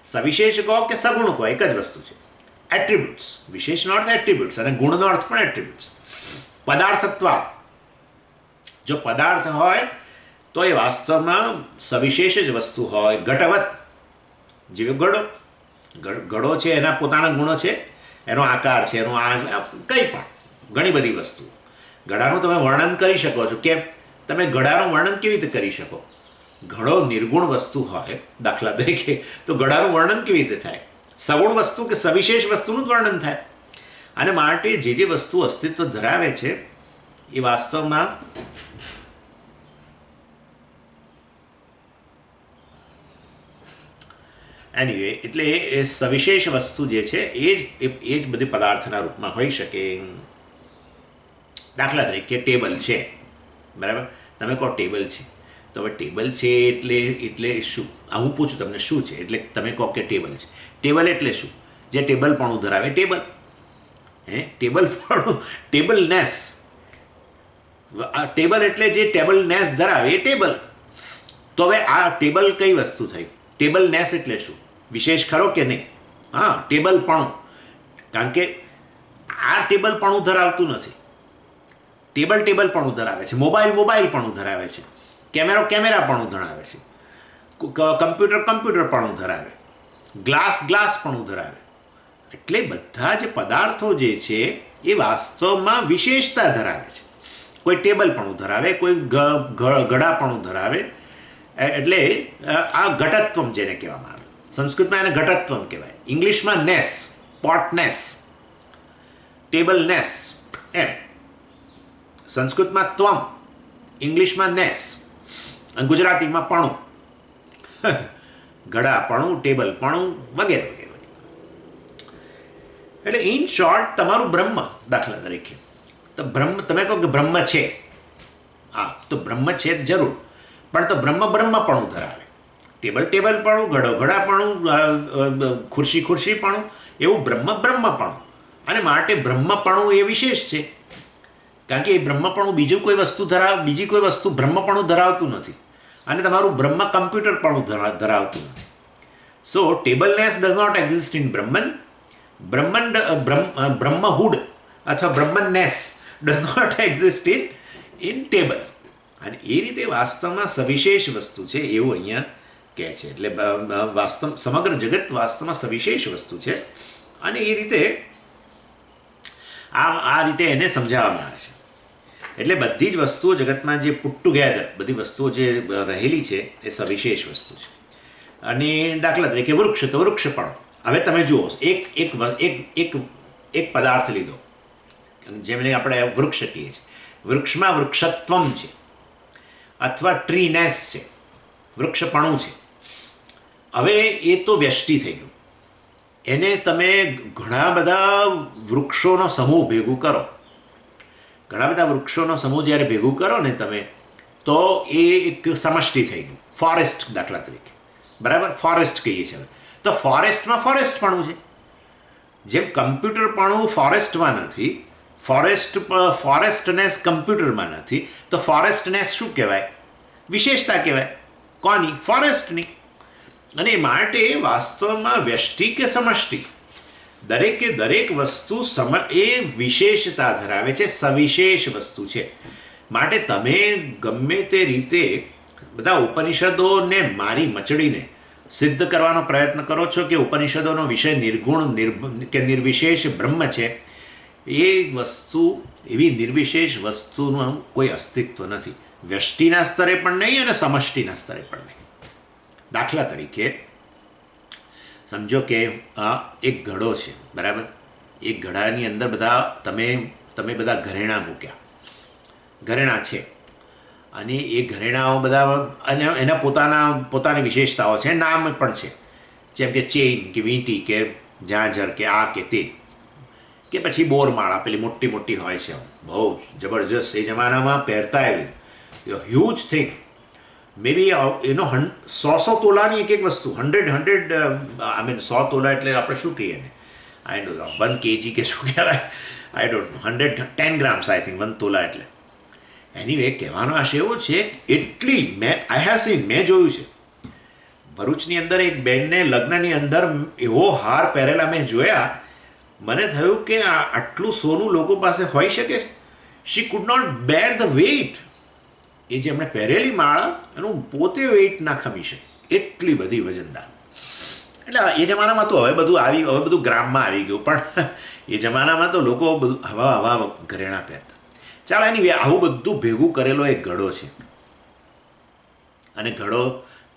સવિશેષ કહો કે સગુણ કહો, એક જ વસ્તુ છે. એટ્રીબ્યુટ્સ, વિશેષનો અર્થ એટ્રીબ્યુટ્સ અને ગુણનો અર્થ પણ એટ્રીબ્યુટ્સ. પદાર્થત્વાદ, જો પદાર્થ હોય તો એ વાસ્તવમાં સવિશેષ જ વસ્તુ હોય. ઘટવત, જેવો ઘડો છે એના પોતાના ગુણો છે, એનો આકાર છે, એનો કંઈ પણ ઘણી બધી વસ્તુ. ઘડાનું તમે વર્ણન કરી શકો છો. કેમ? તમે ઘડાનું વર્ણન કેવી રીતે કરી શકો? ઘડો નિર્ગુણ વસ્તુ હોય દાખલા તરીકે તો ઘડાનું વર્ણન કેવી રીતે થાય? સગુણ વસ્તુ કે સવિશેષ વસ્તુનું જ વર્ણન થાય. અને માટે જે વસ્તુ અસ્તિત્વ ધરાવે છે એ વાસ્તવમાં એનીવે એટલે એ સવિશેષ વસ્તુ જે છે એ જ બધી પદાર્થના રૂપમાં હોઈ શકે. દાખલા તરીકે ટેબલ છે, બરાબર? તમે કહો ટેબલ છે, તો હવે ટેબલ છે એટલે શું? હું પૂછું તમને શું છે એટલે તમે કહો કે ટેબલ છે. ટેબલ એટલે શું? જે ટેબલપણું ધરાવે ટેબલ. ટેબલપણું, ટેબલનેસ. ટેબલ એટલે જે ટેબલનેસ ધરાવે એ ટેબલ. તો હવે આ ટેબલ કઈ વસ્તુ થઈ? ટેબલનેસ એટલે શું? વિશેષ ખરો કે નહીં? હા, ટેબલપણું. કારણ કે આ ટેબલપણું ધરાવતું નથી. ટેબલપણું ધરાવે છે. મોબાઈલપણું ધરાવે છે. કેમેરાપણું ધરાવે છે. કમ્પ્યુટરપણું ધરાવે. ગ્લાસપણું ધરાવે. એટલે બધા જ પદાર્થો જે છે એ વાસ્તવમાં વિશેષતા ધરાવે છે. કોઈ ટેબલપણું ધરાવે, કોઈ ઘડાપણું ધરાવે. એટલે આ ઘટત્વમ જેને કહેવામાં આવે. સંસ્કૃતમાં એને ઘટત્વમ કહેવાય. ઇંગ્લિશમાં નેસ, પોટનેસ, ટેબલનેસ એમ. સંસ્કૃતમાં ત્વમ, ઇંગ્લિશમાં નેસ. અને ગુજરાતીમાં પણું, ઘડા પણું, ટેબલ પણું વગેરે વગેરે. એટલે ઇન શોર્ટ તમારું બ્રહ્મ, દાખલા તરીકે તો બ્રહ્મ, તમે કહો કે બ્રહ્મ છે, હા તો બ્રહ્મ છે જરૂર, પણ તો બ્રહ્મપણું ધરાવે. ટેબલપણું, ઘડાપણું, ખુરશીપણું, એવું બ્રહ્મપણું. અને માટે બ્રહ્મપણું એ વિશેષ છે, કારણ કે એ બ્રહ્મપણું બીજી કોઈ વસ્તુ બ્રહ્મપણું ધરાવતું નથી. અને તમારું બ્રહ્મ કમ્પ્યુટરપણું ધરાવતું નથી. So tableness does not exist in Brahman. બ્રહ્મહુડ અથવા બ્રહ્મનેસ does not exist in table. અને એ રીતે વાસ્તવમાં સવિશેષ વસ્તુ છે એવું અહીંયા કહે છે. એટલે સમગ્ર જગત વાસ્તવમાં સવિશેષ વસ્તુ છે. અને એ રીતે આ રીતે એને સમજાવવામાં આવે છે. એટલે બધી જ વસ્તુઓ જગતમાં જે પુટ ટુગેધર, બધી વસ્તુઓ જે રહેલી છે એ સવિશેષ વસ્તુ છે. અને દાખલા તરીકે વૃક્ષ, તો વૃક્ષ પણ હવે તમે જુઓ, એક પદાર્થ લીધો, જેમને આપણે વૃક્ષ કહીએ છીએ. વૃક્ષમાં વૃક્ષત્વમ છે અથવા ટ્રીનેસ છે, વૃક્ષપણું છે. હવે એ તો વ્યષ્ટિ થઈ ગયું. એને તમે ઘણા બધા વૃક્ષોનો સમૂહ ભેગું કરો, ઘણા બધા વૃક્ષોનો સમૂહ જ્યારે ભેગું કરો ને તમે, તો એ એક સમષ્ટિ થઈ ગયું. ફોરેસ્ટ દાખલા તરીકે, બરાબર, ફોરેસ્ટ કહીએ છીએ. તો ફોરેસ્ટમાં ફોરેસ્ટપણું છે. જેમ કમ્પ્યુટરપણું ફોરેસ્ટમાં નથી, ફોરેસ્ટનેસ કમ્પ્યુટરમાં નથી, તો ફોરેસ્ટનેસ શું કહેવાય? વિશેષતા કહેવાય. કોની? ફોરેસ્ટની. અને માટે વાસ્તવમાં વ્યષ્ટિ કે સમષ્ટિ, દરેક વસ્તુ એ વિશેષતા ધરાવે છે, સવિશેષ વસ્તુ છે. માટે તમે ગમે તે રીતે બધા ઉપનિષદોને મારી મચડીને સિદ્ધ કરવાનો પ્રયત્ન કરો છો કે ઉપનિષદોનો વિષય નિર્ગુણ કે નિર્વિશેષ બ્રહ્મ છે, એ વસ્તુ, એવી નિર્વિશેષ વસ્તુનું કોઈ અસ્તિત્વ નથી. વ્યષ્ટિના સ્તરે પણ નહીં અને સમષ્ટિના સ્તરે પણ નહીં. દાખલા તરીકે સમજો કે એક ઘડો છે, બરાબર. એક ઘડાની અંદર તમે બધા ઘરેણાં મૂક્યા, ઘરેણાં છે. અને એ ઘરેણાઓ બધા, અને એના પોતાની વિશેષતાઓ છે, નામ પણ છે. જેમ કે ચેઇન કે વીંટી કે ઝાંઝર કે આ કે તે, કે પછી બોરમાળા, પેલી મોટી મોટી હોય છે, બહુ જબરજસ્ત. એ જમાનામાં પહેરતા એવી હ્યુજ થિંગ, મે બી 100 તોલાની એક વસ્તુ, 100 તોલા એટલે આપણે શું કહીએ ને, આઈ ડોન્ટ નો, 1 kg કે શું કહેવાય, I don't know, 110 grams I think 1 તોલા એટલે. એનીવે કહેવાનો આશય એવો છે, એટલી આઈ હેવ સીન, મેં જોયું છે. ભરૂચની અંદર એક બેનને લગ્નની અંદર એવો હાર પહેરેલા મેં જોયા, મને થયું કે આટલું સોનું લોકો પાસે હોઈ શકે છે. She could not bear the weight. એ જે એમણે પહેરેલી માળા, એનું પોતે વેઇટ ના ખમી શકે, એટલી બધી વજનદાર. એટલે એ જમાનામાં તો હવે બધું ગ્રામમાં આવી ગયું, પણ એ જમાનામાં તો લોકો બધું આવા ઘરેણાં પહેરતા. ચાલો, એની આવું બધું ભેગું કરેલો એક ઘડો છે. અને ઘડો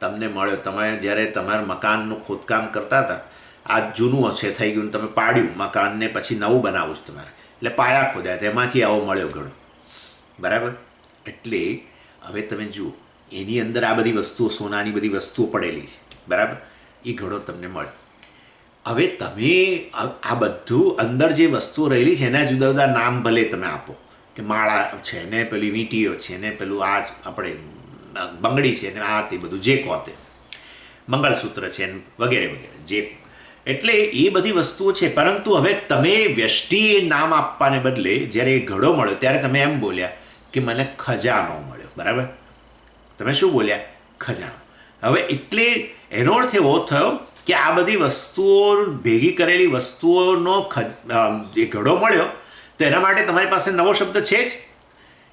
તમને મળ્યો, તમે જ્યારે તમારા મકાનનું ખોદકામ કરતા હતા, આ જૂનું હશે થઈ ગયું, તમે પાડ્યું મકાનને, પછી નવું બનાવવું છે તમારે, એટલે પાયા ખોદ્યા, તેમાંથી આવો મળ્યો ઘડો, બરાબર. એટલે હવે તમે જુઓ, એની અંદર આ બધી વસ્તુઓ, સોનાની બધી વસ્તુઓ પડેલી છે, બરાબર. એ ઘડો તમને મળે. હવે તમે આ બધું અંદર જે વસ્તુઓ રહેલી છે એના જુદા જુદા નામ ભલે તમે આપો, કે માળા છે ને, પેલી વીંટીઓ છે ને, પેલું આ આપણે બંગડી છે ને, આ તે બધું જે કહો તે, મંગળસૂત્ર છે ને, વગેરે વગેરે જે. એટલે એ બધી વસ્તુઓ છે. પરંતુ હવે તમે વ્યષ્ટિએ નામ આપવાને બદલે જ્યારે એ ઘડો મળ્યો ત્યારે તમે એમ બોલ્યા કે મને ખજાનો મળ્યો, બરાબર. તમે શું બોલ્યા? ખજાનો. હવે એટલે એનો અર્થ એવો થયો કે આ બધી વસ્તુઓ ભેગી કરેલી વસ્તુઓનો જે ઘડો મળ્યો, તો એના માટે તમારી પાસે નવો શબ્દ છે જ.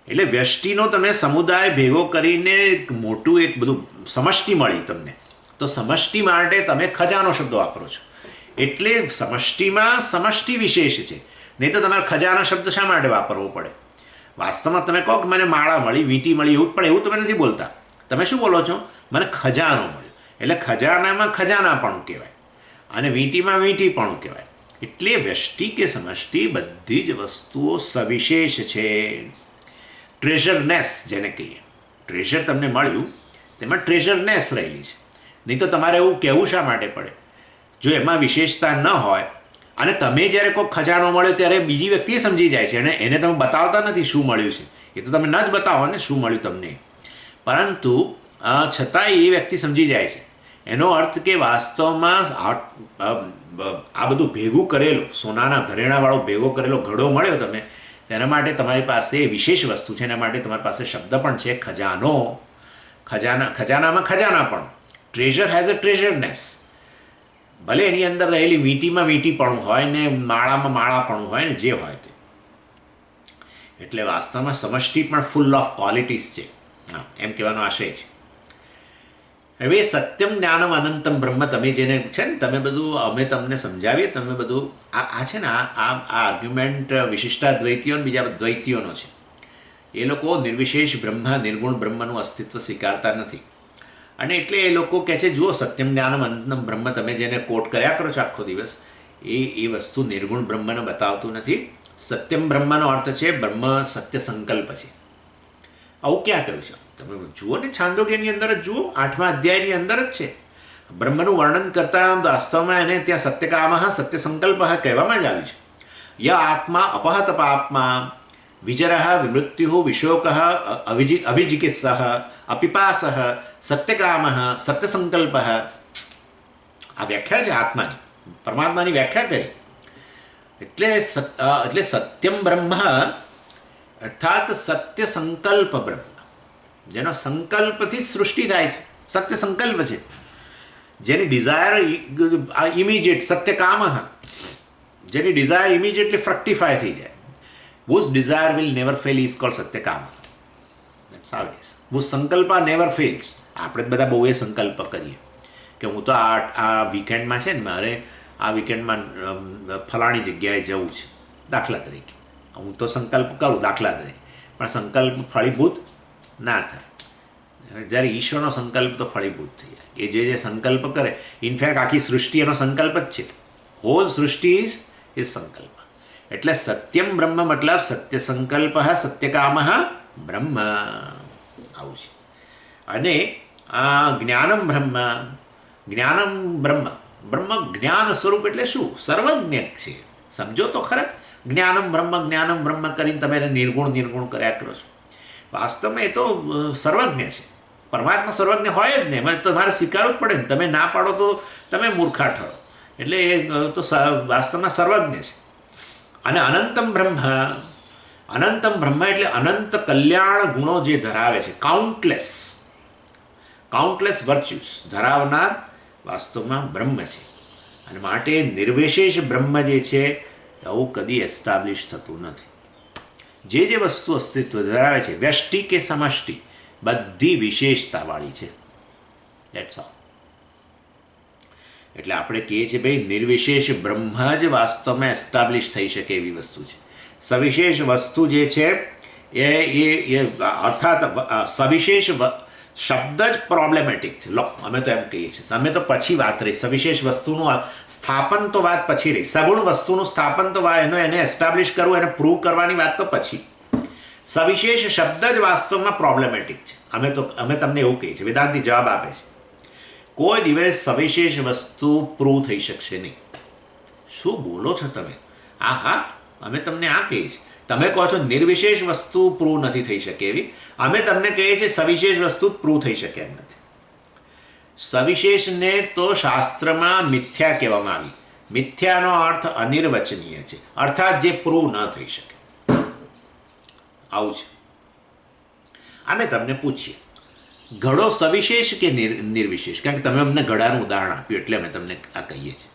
એટલે વ્યષ્ટિનો તમે સમુદાય ભેગો કરીને એક બધું સમષ્ટિ મળી તમને, તો સમષ્ટિ માટે તમે ખજાનો શબ્દ વાપરો છો. એટલે સમષ્ટિમાં સમષ્ટિ વિશેષ છે, નહીં તો તમારે ખજાના શબ્દ શા માટે વાપરવો પડે? વાસ્તવમાં તમે કહો કે મને માળા મળી, વીંટી મળી, એવું તમે નથી બોલતા. તમે શું બોલો છો? મને ખજાનો મળ્યો. એટલે ખજાનામાં ખજાનાપણું કહેવાય, અને વીંટીમાં વીંટીપણું કહેવાય. એટલે વ્યષ્ટિ કે સમષ્ટિ બધી જ વસ્તુઓ સવિશેષ છે. ટ્રેઝરનેસ જેને કહીએ, ટ્રેઝર તમને મળ્યું, તેમાં ટ્રેઝરનેસ રહેલી છે. નહીં તો તમારે એવું કહેવું શા માટે પડે? જો એમાં વિશેષતા ન હોય અને તમે જ્યારે કોઈ ખજાનો મળ્યો ત્યારે બીજી વ્યક્તિ સમજી જાય છે અને એને તમે બતાવતા નથી શું મળ્યું છે, એ તો તમે ન જ બતાવો ને શું મળ્યું તમને, પરંતુ છતાં એ વ્યક્તિ સમજી જાય છે. એનો અર્થ કે વાસ્તવમાં આ બધું ભેગું કરેલું સોનાના ઘરેણાવાળો ભેગો કરેલો ઘડો મળ્યો તમે, તેના માટે તમારી પાસે વિશેષ વસ્તુ છે. એના માટે તમારી પાસે શબ્દ પણ છે ખજાનો. ખજાનામાં ખજાના પણ, ટ્રેઝર હેઝ અ ટ્રેઝરનેસ. ભલે એની અંદર રહેલી વીંટીમાં વીંટીપણું હોય ને માળામાં માળાપણું હોય ને જે હોય તે. એટલે વાસ્તવમાં સમષ્ટિ પણ ફૂલ ઓફ ક્વોલિટીઝ છે, એમ કહેવાનો આશય છે. હવે સત્યમ જ્ઞાનમ અનંતમ બ્રહ્મ તમે જેને છે ને તમે બધું અમે તમને સમજાવીએ, તમે બધું આ છે ને આ આર્ગ્યુમેન્ટ વિશિષ્ટાદ્વૈતીઓ અને બીજા દ્વૈતીઓનો છે. એ લોકો નિર્વિશેષ બ્રહ્મ નિર્ગુણ બ્રહ્મનું અસ્તિત્વ સ્વીકારતા નથી. અને એટલે એ લોકો કહે છે જુઓ સત્યમ જ્ઞાનમ અનંતમ બ્રહ્મ તમે જેને કોટ કર્યા કરો છો આખો દિવસ, એ વસ્તુ નિર્ગુણ બ્રહ્મને બતાવતું નથી. સત્યમ બ્રહ્મનો અર્થ છે બ્રહ્મ સત્ય સંકલ્પ છે. આવું ક્યાં કહ્યું છે? તમે જુઓ ને છાંદોગ્યની અંદર જ જુઓ, 8મા અધ્યાયની અંદર જ છે. બ્રહ્મનું વર્ણન કરતાં વાસ્તવમાં એને ત્યાં સત્યકામઃ સત્ય સંકલ્પ કહેવામાં જ આવ્યું છે. ય આત્મા અપહત પાપમા વિજરઃ વિમૃત્યુ વિશોકઃ અભિજિકિત્સઃ અપિપાસઃ સત્યકામઃ સત્ય સંકલ્પ. આ વ્યાખ્યા છે આત્માની, પરમાત્માની વ્યાખ્યા કરી. એટલે સત્યમ બ્રહ્મ અર્થાત સત્ય સંકલ્પ બ્રહ્મ, જેનો સંકલ્પથી જ સૃષ્ટિ થાય છે, સત્ય સંકલ્પ છે. જેની ડિઝાયર ઇમિડિયેટ સત્યકામ, જેની ડિઝાયર ઇમિડિયેટલી ફ્રક્ટિફાય થઈ જાય. whose desire will never fail is called Satyakam. That's how it is. whose સંકલ્પ never fails. આપણે જ બધા બહુ એ સંકલ્પ કરીએ કે હું તો આ વીકેન્ડમાં છે ને મારે આ વીકેન્ડમાં ફલાણી જગ્યાએ જવું છે, દાખલા તરીકે. હું તો સંકલ્પ કરું દાખલા તરીકે, પણ સંકલ્પ ફળીભૂત ના થાય. જ્યારે ઈશ્વરનો સંકલ્પ તો ફળીભૂત થઈ જાય. એ જે સંકલ્પ કરે, ઇનફેક્ટ આખી સૃષ્ટિ એનો સંકલ્પ જ છે. હોલ સૃષ્ટિ ઇઝ સંકલ્પ. એટલે સત્યમ બ્રહ્મ મતલબ સત્ય સંકલ્પ સત્યકામ બ્રહ્મ, આવું છે. અને જ્ઞાનમ બ્રહ્મ, જ્ઞાનમ બ્રહ્મ, બ્રહ્મ જ્ઞાન સ્વરૂપ એટલે શું? સર્વજ્ઞ છે. સમજો તો ખરા, જ્ઞાનમ બ્રહ્મ કરીને તમે એને નિર્ગુણ કર્યા કરો છો. વાસ્તવમાં એ તો સર્વજ્ઞ છે. પરમાત્મા સર્વજ્ઞ હોય જ ને, તમારે સ્વીકારવું જ પડે ને. તમે ના પાડો તો તમે મૂર્ખા ઠરો. એટલે એ તો વાસ્તવમાં સર્વજ્ઞ છે. અને અનંતમ બ્રહ્મ એટલે અનંત કલ્યાણ ગુણો જે ધરાવે છે, કાઉન્ટલેસ વર્ચ્યુસ ધરાવનાર વાસ્તવમાં બ્રહ્મ છે. અને માટે નિર્વિશેષ બ્રહ્મ જે છે આવું કદી એસ્ટાબ્લિશ થતું નથી. જે વસ્તુ અસ્તિત્વ ધરાવે છે, વ્યષ્ટિ કે સમષ્ટિ, બધી વિશેષતાવાળી છે. That's all. એટલે આપણે કહીએ છીએ ભાઈ નિર્વિશેષ બ્રહ્મ જ વાસ્તવમાં એસ્ટાબ્લિશ થઈ શકે એવી વસ્તુ છે. સવિશેષ વસ્તુ જે છે એ અર્થાત સવિશેષ શબ્દ જ પ્રોબ્લેમેટિક છે. લો, અમે તો એમ કહીએ છીએ, અમે તો પછી વાત રહી. સવિશેષ વસ્તુનું સ્થાપન તો વાત પછી રહી. સગુણ વસ્તુનું સ્થાપન તો એને એસ્ટાબ્લિશ કરવું, એને પ્રૂવ કરવાની વાત તો પછી. સવિશેષ શબ્દ જ વાસ્તવમાં પ્રોબ્લેમેટિક છે. અમે તમને એવું કહીએ છીએ, વેદાંતિ જવાબ આપે છે, કોઈ દિવસ સવિશેષ વસ્તુ પ્રૂવ થઈ શકશે નહીં. શું બોલો છો તમે? હા, અમે તમને આ કહીએ છીએ. તમે કહો છો નિર્વિશેષ વસ્તુ પ્રૂવ નથી થઈ શકે એવી, અમે તમને કહીએ છીએ સવિશેષ વસ્તુ પ્રૂવ થઈ શકે એમ નથી. સવિશેષને તો શાસ્ત્રમાં મિથ્યા કહેવામાં આવી. મિથ્યાનો અર્થ અનિર્વચનીય છે, અર્થાત જે પ્રૂવ ન થઈ શકે. આવું છે. અમે તમને પૂછીએ, ઘડો સવિશેષ કે નિર્વિશેષ? કારણ કે તમે અમને ઘડાનું ઉદાહરણ આપ્યું એટલે અમે તમને આ કહીએ છીએ.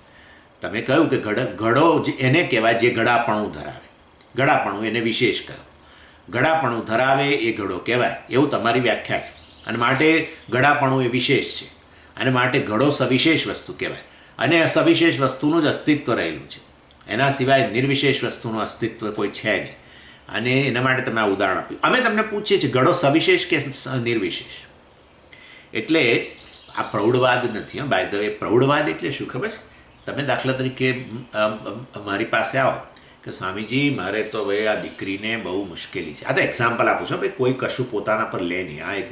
તમે કહ્યું કે ઘડો એને કહેવાય જે ઘડાપણું ધરાવે. ઘડાપણું એને વિશેષ કહ્યું. ઘડાપણું ધરાવે એ ઘડો કહેવાય, એવું તમારી વ્યાખ્યા છે. અને માટે ઘડાપણું એ વિશેષ છે. અને માટે ઘડો સવિશેષ વસ્તુ કહેવાય. અને સવિશેષ વસ્તુનું જ અસ્તિત્વ રહેલું છે. એના સિવાય નિર્વિશેષ વસ્તુનું અસ્તિત્વ કોઈ છે નહીં. અને એના માટે તમે આ ઉદાહરણ આપ્યું. અમે તમને પૂછીએ છીએ ઘડો સવિશેષ કે નિર્વિશેષ? એટલે આ પ્રૌઢવાદ નથી. બાય ધ વે, પ્રૌઢવાદ એટલે શું ખબર છે? તમે દાખલા તરીકે મારી પાસે આવો કે સ્વામીજી મારે તો ભાઈ આ દીકરીને બહુ મુશ્કેલી છે. આ તો એક્ઝામ્પલ આપું છું ભાઈ, કોઈ કશું પોતાના પર લે નહીં. આ એક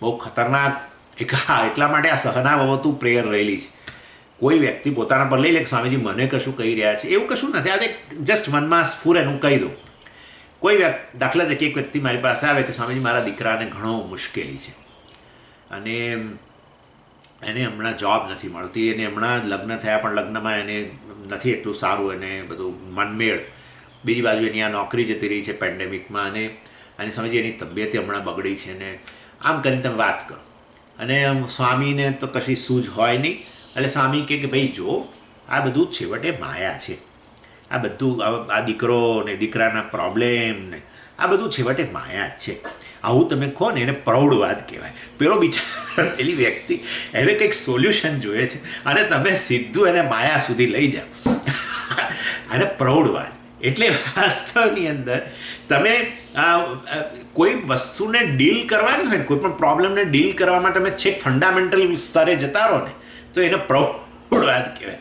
બહુ ખતરનાક એટલા માટે આ સહનાવવતુ પ્રેયર રહેલી છે. કોઈ વ્યક્તિ પોતાના પર લઈ લે કે સ્વામીજી મને કશું કહી રહ્યા છે, એવું કશું નથી. આજે જસ્ટ મનમાં સ્ફુર એનું કહી દઉં. કોઈ દાખલા તરીકે એક વ્યક્તિ મારી પાસે આવે કે સ્વામીજી મારા દીકરાને ઘણો મુશ્કેલી છે અને એને હમણાં જોબ નથી મળતી, એને હમણાં લગ્ન થયા પણ લગ્નમાં એને નથી એટલું સારું, એને બધું મનમેળ, બીજી બાજુ એની આ નોકરી જતી રહી છે પેન્ડેમિકમાં, અને સ્વામીજી એની તબિયત હમણાં બગડી છે ને આમ કરીને તમે વાત કરો. અને સ્વામીને તો કશી સૂઝ હોય નહીં. એટલે સ્વામી કહે કે ભાઈ જો આ બધું જ છેવટે માયા છે, આ બધું આ દીકરો ને દીકરાના પ્રોબ્લેમ ને આ બધું છેવટે માયા જ છે. આવું તમે કહો ને એને પ્રૌઢવાદ કહેવાય. પેલો બિચારો પેલી વ્યક્તિ એને કંઈક સોલ્યુશન જોઈએ છે અને તમે સીધું એને માયા સુધી લઈ જાઓ. અને પ્રૌઢવાદ એટલે વાસ્તવની અંદર તમે કોઈ વસ્તુને ડીલ કરવાની હોય ને, કોઈ પણ પ્રોબ્લેમને ડીલ કરવા માટે તમે છેક ફંડામેન્ટલ સ્તરે જતા રહો ને તો એને પ્રૌઢવાદ કહેવાય.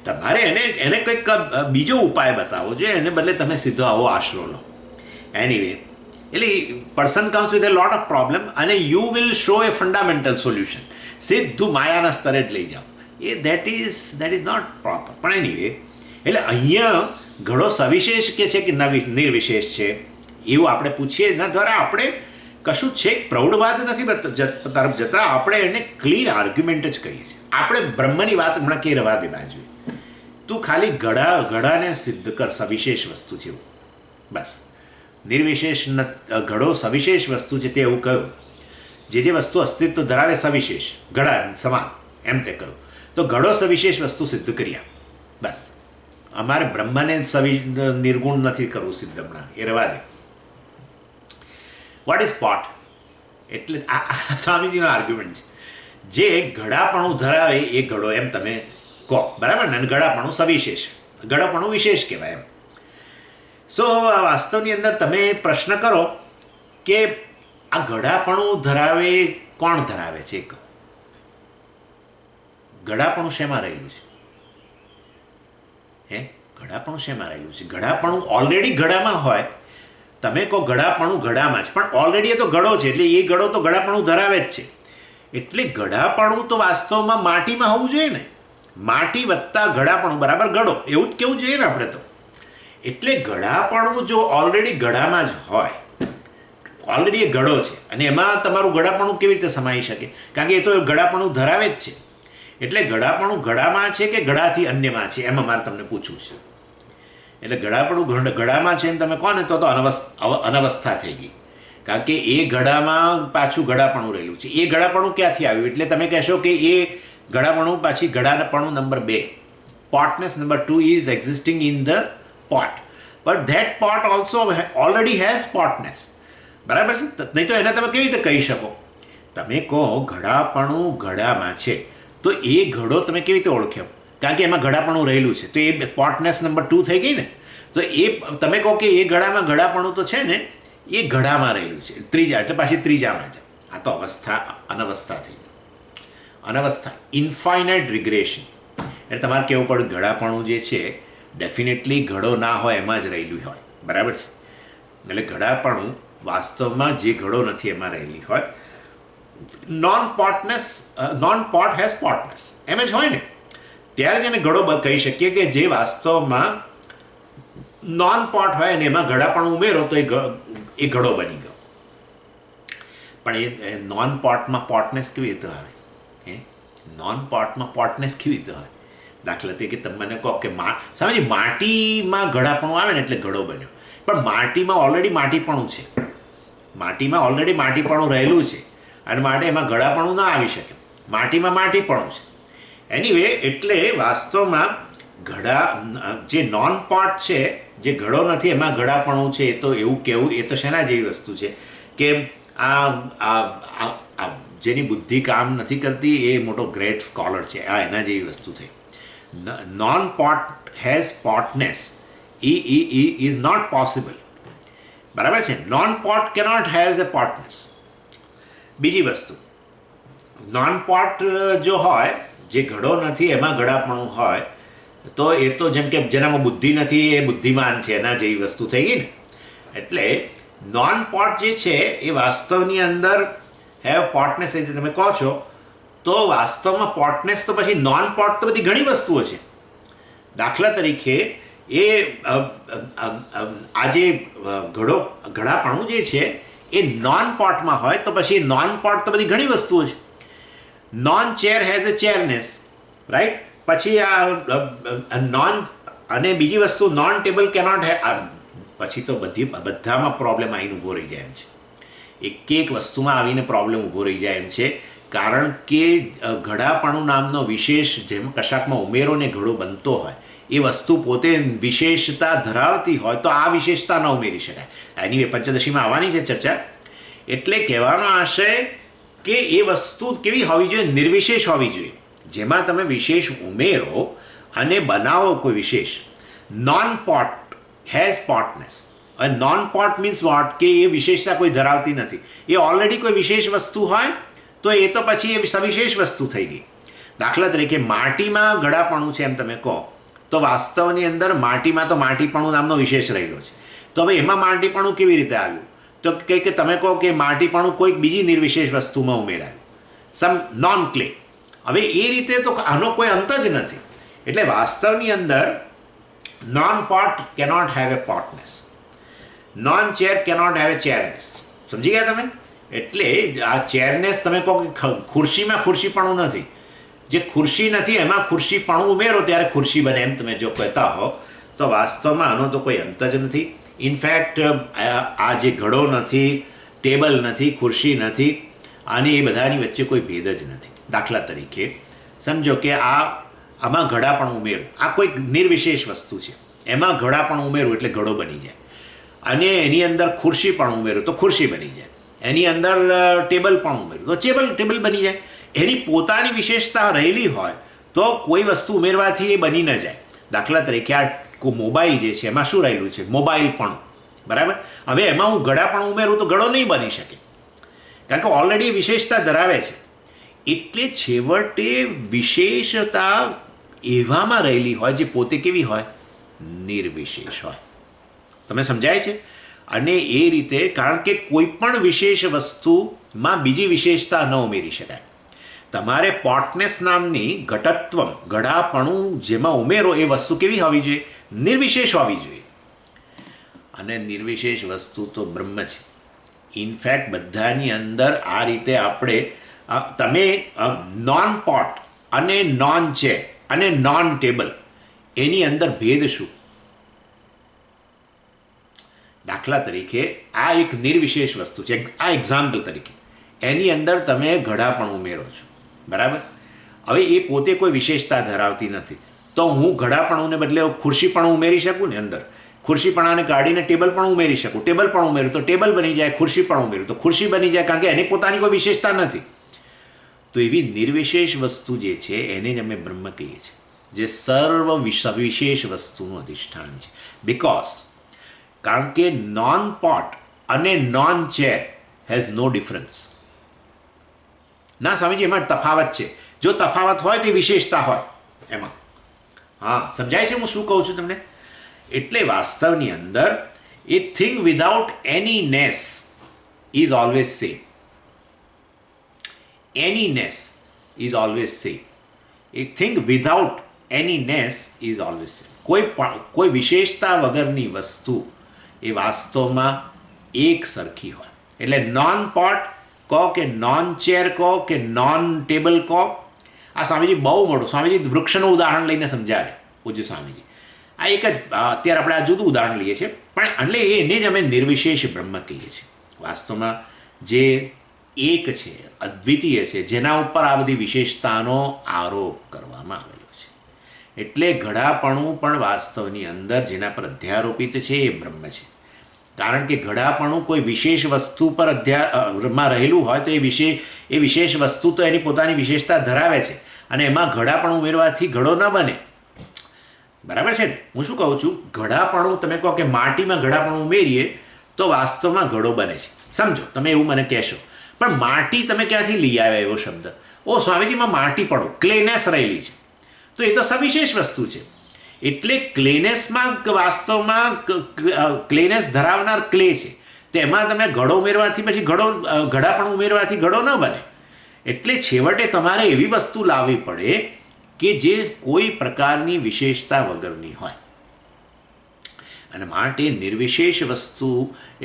તમારે એને કંઈક બીજો ઉપાય બતાવવો જોઈએ, એને બદલે તમે સીધો આવો આશરો લો. એનીવે, એટલે person comes with a lot of problem અને you will show a fundamental solution. સીધું માયાના સ્તરે જ લઈ જાઓ, દેટ ઇઝ નોટ પ્રોપર. પણ એનીવે, એટલે અહીંયા ઘણો સવિશેષ કે છે કે નિર્વિશેષ છે એવું આપણે પૂછીએ, એના દ્વારા આપણે કશું છેક પ્રૌઢવાદ નથી તરફ જતા, આપણે એને ક્લીન આર્ગ્યુમેન્ટ જ કહીએ છીએ. આપણે બ્રહ્મની વાત હમણાં કે રવા દે બાજુ, તું ખાલી ઘડાને સિદ્ધ કર, સવિશેષ વસ્તુ છે એવું, બસ. નિર્વિશેષ ઘડો સવિશેષ વસ્તુ છે તે એવું કહ્યું. જે વસ્તુ અસ્તિત્વ ધરાવે સવિશેષ ઘડા સમાન એમ તે કહ્યું. તો ઘડો સવિશેષ વસ્તુ સિદ્ધ કર્યા, બસ. અમારે બ્રહ્મને નિર્ગુણ નથી કરવું સિદ્ધ હમણાં, એ રવા દે. What is pot? એટલે આ સ્વામીજીનો આર્ગ્યુમેન્ટ છે. જે ઘડાપણું ધરાવે એ ઘડો એમ તમે કહો, બરાબર ને? ઘડાપણું સવિશેષ, ઘડાપણું વિશેષ કહેવાય એમ. સો વાસ્તવની અંદર તમે પ્રશ્ન કરો કે આ ઘડાપણું ધરાવે કોણ ધરાવે છે? ઘડાપણું શેમાં રહેલું છે? ઘડાપણું શેમાં રહેલું છે? ઘડાપણું ઓલરેડી ઘડામાં હોય. તમે કહો ઘડાપણું ઘડામાં જ, પણ ઓલરેડી એ તો ઘડો છે, એટલે એ ઘડો તો ઘડાપણું ધરાવે જ છે. એટલે ઘડાપણું તો વાસ્તવમાં માટીમાં હોવું જોઈએ ને. માટી વત્તા ઘડાપણું બરાબર ઘડો, એવું જ કેવું જોઈએ ને આપણે તો. એટલે ઘડાપણું જો ઓલરેડી ઘડામાં જ હોય, ઓલરેડી એ ઘડો છે અને એમાં તમારું ઘડાપણું કેવી રીતે સમાઈ શકે? કારણ કે એ તો ઘડાપણું ધરાવે જ છે. એટલે ઘડાપણું ઘડામાં છે કે ઘડાથી અન્યમાં છે, એમાં મારે તમને પૂછવું છે. એટલે ઘડાપણું ઘડામાં છે એમ તમે કહો ને તો અનવસ્થા થઈ ગઈ. કારણ કે એ ઘડામાં પાછું ઘડાપણું રહેલું છે. એ ઘડાપણું ક્યાંથી આવ્યું? એટલે તમે કહેશો કે એ ઘડાપણું પાછી ઘડાપણું number 2, potness number 2 is existing in the pot, but that pot also already has potness. બરાબર છે? નહીં તો એને તમે કેવી રીતે કહી શકો? તમે કહો ઘડાપણું ઘડામાં છે, તો એ ઘડો તમે કેવી રીતે ઓળખ્યો? કારણ કે એમાં ઘડાપણું રહેલું છે, તો એ પોટનેસ નંબર 2 થઈ ગઈ ને. તો એ તમે કહો કે એ ઘડામાં ઘડાપણું તો છે ને, એ ઘડામાં રહેલું છે, ત્રીજા, એટલે પાછી ત્રીજામાં જ. આ તો અનવસ્થા થઈ ગઈ. અનવસ્થા, ઇન્ફાઇનાઇટ રિગ્રેશન. એટલે તમારે કહેવું પડે ઘડાપણું જે છે ડેફિનેટલી ઘડો ના હોય એમાં જ રહેલું હોય, બરાબર છે? એટલે ઘડાપણું વાસ્તવમાં જે ઘડો નથી એમાં રહેલી હોય. નોન પોટ હેઝ પોટનેસ, એમ જ હોય ને. ત્યારે જ એને ઘડો કહી શકીએ કે જે વાસ્તવમાં નોન પોટ હોય અને એમાં ઘડાપણું ઉમેરો તો એ ઘડો બની ગયો. પણ એ નોન પોટમાં પોટનેસ કેવી રીતે આવે? નોન પોટમાં પોટનેસ કેવી રીતે હોય? દાખલા તરીકે તમે મને કહો કે સમજી માટીમાં ઘડાપણું આવે ને એટલે ઘડો બન્યો, પણ માટીમાં ઓલરેડી માટીપણું છે. માટીમાં ઓલરેડી માટીપણું રહેલું છે અને માટે એમાં ઘડાપણું ના આવી શકે. માટીમાં માટીપણું છે. એનીવે, એટલે વાસ્તવમાં જે નોન પોટ છે, જે ઘડો નથી એમાં ઘડાપણું છે, એ તો એવું કહેવું એ તો શેના જેવી વસ્તુ છે કે આ જેની બુદ્ધિ કામ નથી કરતી એ મોટો ગ્રેટ સ્કોલર છે, આ એના જેવી વસ્તુ થઈ. Non-pot has potness is not possible. બરાબર છે? Non-pot cannot has a potness. બીજી વસ્તુ, non-pot જો હોય, જે ઘડો નથી એમાં ઘડાપણું હોય, તો એ તો જેમ કે જેનામાં બુદ્ધિ નથી એ બુદ્ધિમાન છે, એના જેવી વસ્તુ થઈ ગઈ ને. એટલે નોન પોટ જે છે એ વાસ્તવની અંદર હેવ પોટનેસ, એ તમે કહો છો તો વાસ્તવમાં પોટનેસ તો પછી નોન પોટ તો બધી ઘણી વસ્તુઓ છે. દાખલા તરીકે એ આ જે ઘડાપણું જે છે એ નોન પોટમાં હોય તો પછી નોન પોટ તો બધી ઘણી વસ્તુઓ છે. Non chair has a chairness, right. પછી આ નોન અને બીજી વસ્તુ નોન ટેબલ કેનોટ પછી તો બધામાં પ્રોબ્લેમ આવીને ઊભો રહી જાય એમ છે. એક વસ્તુમાં આવીને પ્રોબ્લેમ ઊભો રહી જાય એમ છે, કારણ કે ઘડાપણું નામનો વિશેષ જેમ કશાકમાં ઉમેરો ને ઘડો બનતો હોય એ વસ્તુ પોતે વિશેષતા ધરાવતી હોય તો આ વિશેષતા ન ઉમેરી શકાય. એની પંચદશીમાં આવવાની છે ચર્ચા. એટલે કહેવાનો આશય કે એ વસ્તુ કેવી હોવી જોઈએ? નિર્વિશેષ હોવી જોઈએ, જેમાં તમે વિશેષ ઉમેરો અને બનાવો કોઈ વિશેષ. Non pot has potness. અને નોન પોટ મીન્સ વોટ? કે એ વિશેષતા કોઈ ધરાવતી નથી. એ ઓલરેડી કોઈ વિશેષ વસ્તુ હોય તો એ તો પછી એ સવિશેષ વસ્તુ થઈ ગઈ. દાખલા તરીકે માટીમાં ઘડાપણું છે એમ તમે કહો તો વાસ્તવની અંદર માટીમાં તો માટીપણું નામનો વિશેષ રહેલો છે. તો હવે એમાં માટીપણું કેવી રીતે આવ્યું? તો કે તમે કહો કે માટીપણું કોઈક બીજી નિર્વિશેષ વસ્તુમાં ઉમેરાયું, સમ નોન ક્લે. હવે એ રીતે તો આનો કોઈ અંત જ નથી. એટલે વાસ્તવની અંદર non pot cannot have a potness, non chair cannot have a chairness. સમજી ગયા તમે? એટલે આ ચેરનેસ તમે કહો કે ખુરશીમાં ખુરશીપણું નથી, જે ખુરશી નથી એમાં ખુરશીપણું ઉમેરો ત્યારે ખુરશી બને એમ તમે જો કહેતા હો તો વાસ્તવમાં આનો તો કોઈ અંત જ નથી. ઇનફેક્ટ આ જે ઘડો નથી, ટેબલ નથી, ખુરશી નથી, આની એ બધાની વચ્ચે કોઈ ભેદ જ નથી. દાખલા તરીકે સમજો કે આમાં ઘડાપણું ઉમેરું, આ કોઈક નિર્વિશેષ વસ્તુ છે, એમાં ઘડાપણું ઉમેરું એટલે ઘડો બની જાય. અને એની અંદર ખુરશી પણ ઉમેરું તો ખુરશી બની જાય. એની અંદર ટેબલ પણ ઉમેરું તો ટેબલ બની જાય. એની પોતાની વિશેષતા રહેલી હોય તો કોઈ વસ્તુ ઉમેરવાથી એ બની ન જાય. દાખલા તરીકે આ મોબાઈલ જે છે એમાં શું રહેલું છે? મોબાઈલ પણ, બરાબર. હવે એમાં હું ઘડા પણ ઉમેરું તો ઘડો નહીં બની શકે, કારણ કે ઓલરેડી વિશેષતા ધરાવે છે. એટલે છેવટે વિશેષતા એવામાં રહેલી હોય જે પોતે કેવી હોય? નિર્વિશેષ હોય. તમે સમજાય છે? અને એ રીતે કારણ કે કોઈ પણ વિશેષ વસ્તુમાં બીજી વિશેષતા ન ઉમેરી શકાય. તમારે પોટનેસ નામની ઘટત્વમ, ઘડાપણું જેમાં ઉમેરો એ વસ્તુ કેવી હોવી જોઈએ? નિર્વિશેષ હોવી જોઈએ. અને નિર્વિશેષ વસ્તુ તો બ્રહ્મ છે. ઇનફેક્ટ બધાની અંદર આ રીતે આપણે તમે નોન પોટ અને નોન ચેર અને નોન ટેબલ એની અંદર ભેદ શું? દાખલા તરીકે આ એક નિર્વિશેષ વસ્તુ છે. આ એક્ઝામ્પલ તરીકે એની અંદર તમે ઘડાપણ ઉમેરો છો, બરાબર. હવે એ પોતે કોઈ વિશેષતા ધરાવતી નથી તો હું ઘડાપણુંને બદલે ખુરશી પણ ઉમેરી શકું ને અંદર. ખુરશીપણાને કાઢીને ટેબલ પણ ઉમેરી શકું. ટેબલ પણ ઉમેરું તો ટેબલ બની જાય, ખુરશી પણ ઉમેરું તો ખુરશી બની જાય, કારણ કે એની પોતાની કોઈ વિશેષતા નથી. તો એવી નિર્વિશેષ વસ્તુ જે છે એને જ અમે બ્રહ્મ કહીએ છીએ, જે સર્વ સવિશેષ વસ્તુનું અધિષ્ઠાન છે. કારણ કે નોન પોટ અને non chair has no difference. ના સ્વામીજી, એમાં તફાવત છે. જો તફાવત હોય તો વિશેષતા હોય એમાં. હા, સમજાય છે હું શું કહું છું તમને? એટલે વાસ્તવની અંદર a thing without any ness is always same. Any ness is always same. A thing without any ness is always same. કોઈ વિશેષતા વગરની વસ્તુ એ વાસ્તવમાં એક સરખી હોય. એટલે નોન પોટ કહો કે નોન ચેર કહો કે નોન ટેબલ કહો. આ સ્વામીજી બહુ મોટું, સ્વામીજી વૃક્ષનું ઉદાહરણ લઈને સમજાવે, પૂજ્ય સ્વામીજી. આ એક જ અત્યારે આપણે આ જુદું ઉદાહરણ લઈએ છીએ, પણ એટલે એને જ અમે નિર્વિશેષ બ્રહ્મ કહીએ છીએ. વાસ્તવમાં જે એક છે, અદ્વિતીય છે, જેના ઉપર આ બધી વિશેષતાનો આરોપ કરવામાં આવેલો છે. એટલે ઘડાપણું પણ વાસ્તવની અંદર જેના પર અધ્યારોપિત છે એ બ્રહ્મ છે. કારણ કે ઘડાપણું કોઈ વિશેષ વસ્તુ પર માં રહેલું હોય તો એ વિશેષ વસ્તુ તો એની પોતાની વિશેષતા ધરાવે છે અને એમાં ઘડાપણું ઉમેરવાથી ઘડો ન બને. બરાબર છે ને? હું શું કહું છું, ઘડાપણું તમે કહો કે માટીમાં ઘડાપણું ઉમેરીએ તો વાસ્તવમાં ઘડો બને છે. સમજો, તમે એવું મને કહેશો, પણ માટી તમે ક્યાંથી લઈ આવ્યા એવો શબ્દ? ઓ સ્વામીજીમાં માટીપણું, ક્લેનેસ રહેલી છે. તો એ તો સવિશેષ વસ્તુ છે. એટલે ક્લેનેસમાં વાસ્તવમાં ક્લેનેસ ધરાવનાર ક્લે છે, તેમાં તમે ઘડો ઉમેરવાથી પછી ઘડાપણ ઉમેરવાથી ઘડો ન બને. એટલે છેવટે તમારે એવી વસ્તુ લાવવી પડે કે જે કોઈ પ્રકારની વિશેષતા વગરની હોય. અને માટે નિર્વિશેષ વસ્તુ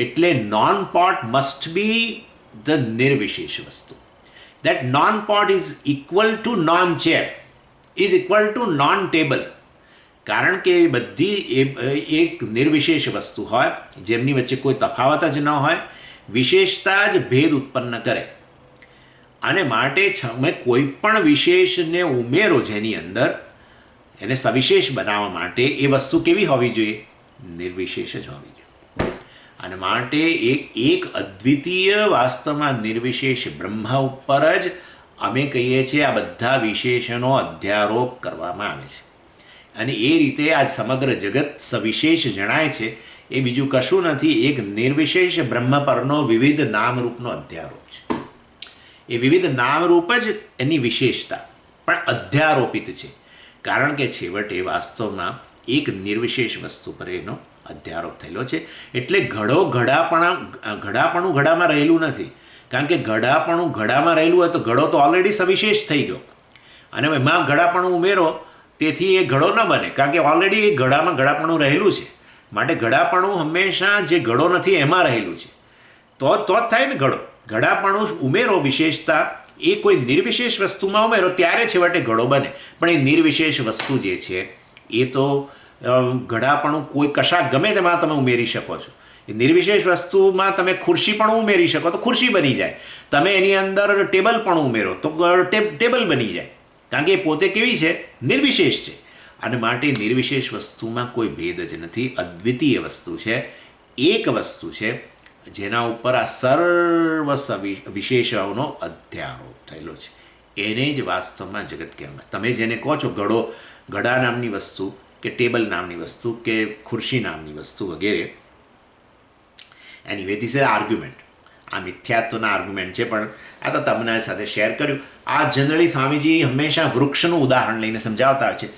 એટલે non pot must be the નિર્વિશેષ વસ્તુ. That non pot is equal to non chair, is equal to non table. કારણ કે એ બધી એક નિર્વિશેષ વસ્તુ હોય જેમની વચ્ચે કોઈ તફાવત જ ન હોય, વિશેષતા જ ભેદ ઉત્પન્ન કરે. અને માટે તમે કોઈ પણ વિશેષને ઉમેરો જેની અંદર એને સવિશેષ બનાવવા માટે એ વસ્તુ કેવી હોવી જોઈએ? નિર્વિશેષ જ હોવી જોઈએ. અને માટે એક અદ્વિતીય વાસ્તવમાં નિર્વિશેષ બ્રહ્મ ઉપર જ અમે કહીએ છીએ આ બધા વિશેષનો અધ્યારોપ કરવામાં આવે છે. અને એ રીતે આ સમગ્ર જગત સવિશેષ જણાય છે એ બીજું કશું નથી, એક નિર્વિશેષ બ્રહ્મ પરનો વિવિધ નામરૂપનો અધ્યારોપ છે. એ વિવિધ નામરૂપ જ એની વિશેષતા પણ અધ્યારોપિત છે. કારણ કે છેવટે વાસ્તવમાં એક નિર્વિશેષ વસ્તુ પર એનો અધ્યારોપ થયેલો છે. એટલે ઘડાપણું ઘડામાં રહેલું નથી. કારણ કે ઘડાપણું ઘડામાં રહેલું હોય તો ઘડો તો ઓલરેડી સવિશેષ થઈ ગયો, અને એમાં ઘડાપણું ઉમેરો તેથી એ ઘડો ન બને, કારણ કે ઓલરેડી એ ઘડામાં ઘડાપણું રહેલું છે. માટે ઘડાપણું હંમેશા જે ઘડો નથી એમાં રહેલું છે, તો જ થાય ને ઘડો. ઘડાપણું ઉમેરો વિશેષતા એ કોઈ નિર્વિશેષ વસ્તુમાં ઉમેરો ત્યારે છેવટે ઘડો બને. પણ એ નિર્વિશેષ વસ્તુ જે છે એ તો ઘડાપણું કોઈ કશાક ગમે તેમાં તમે ઉમેરી શકો છો. એ નિર્વિશેષ વસ્તુમાં તમે ખુરશી પણ ઉમેરી શકો તો ખુરશી બની જાય. તમે એની અંદર ટેબલ પણ ઉમેરો તો ટેબલ બની જાય. કારણ કે એ પોતે કેવી છે? નિર્વિશેષ છે. અને માટે નિર્વિશેષ વસ્તુમાં કોઈ ભેદ જ નથી, અદ્વિતીય વસ્તુ છે, એક વસ્તુ છે જેના ઉપર આ સર્વ વિશેષોનો અધ્યારોપ થયેલો છે. એને જ વાસ્તવમાં જગત કહેવાય. તમે જેને કહો છો ઘડા નામની વસ્તુ કે ટેબલ નામની વસ્તુ કે ખુરશી નામની વસ્તુ વગેરે, એનીવે ધીસ ઇઝ આર્ગ્યુમેન્ટ. આ મિથ્યાત્વના આર્ગ્યુમેન્ટ છે, પણ આ તો તમારી સાથે શેર કર્યું. આ જનરલી સ્વામીજી હંમેશા વૃક્ષનું ઉદાહરણ લઈને સમજાવતા હોય છે.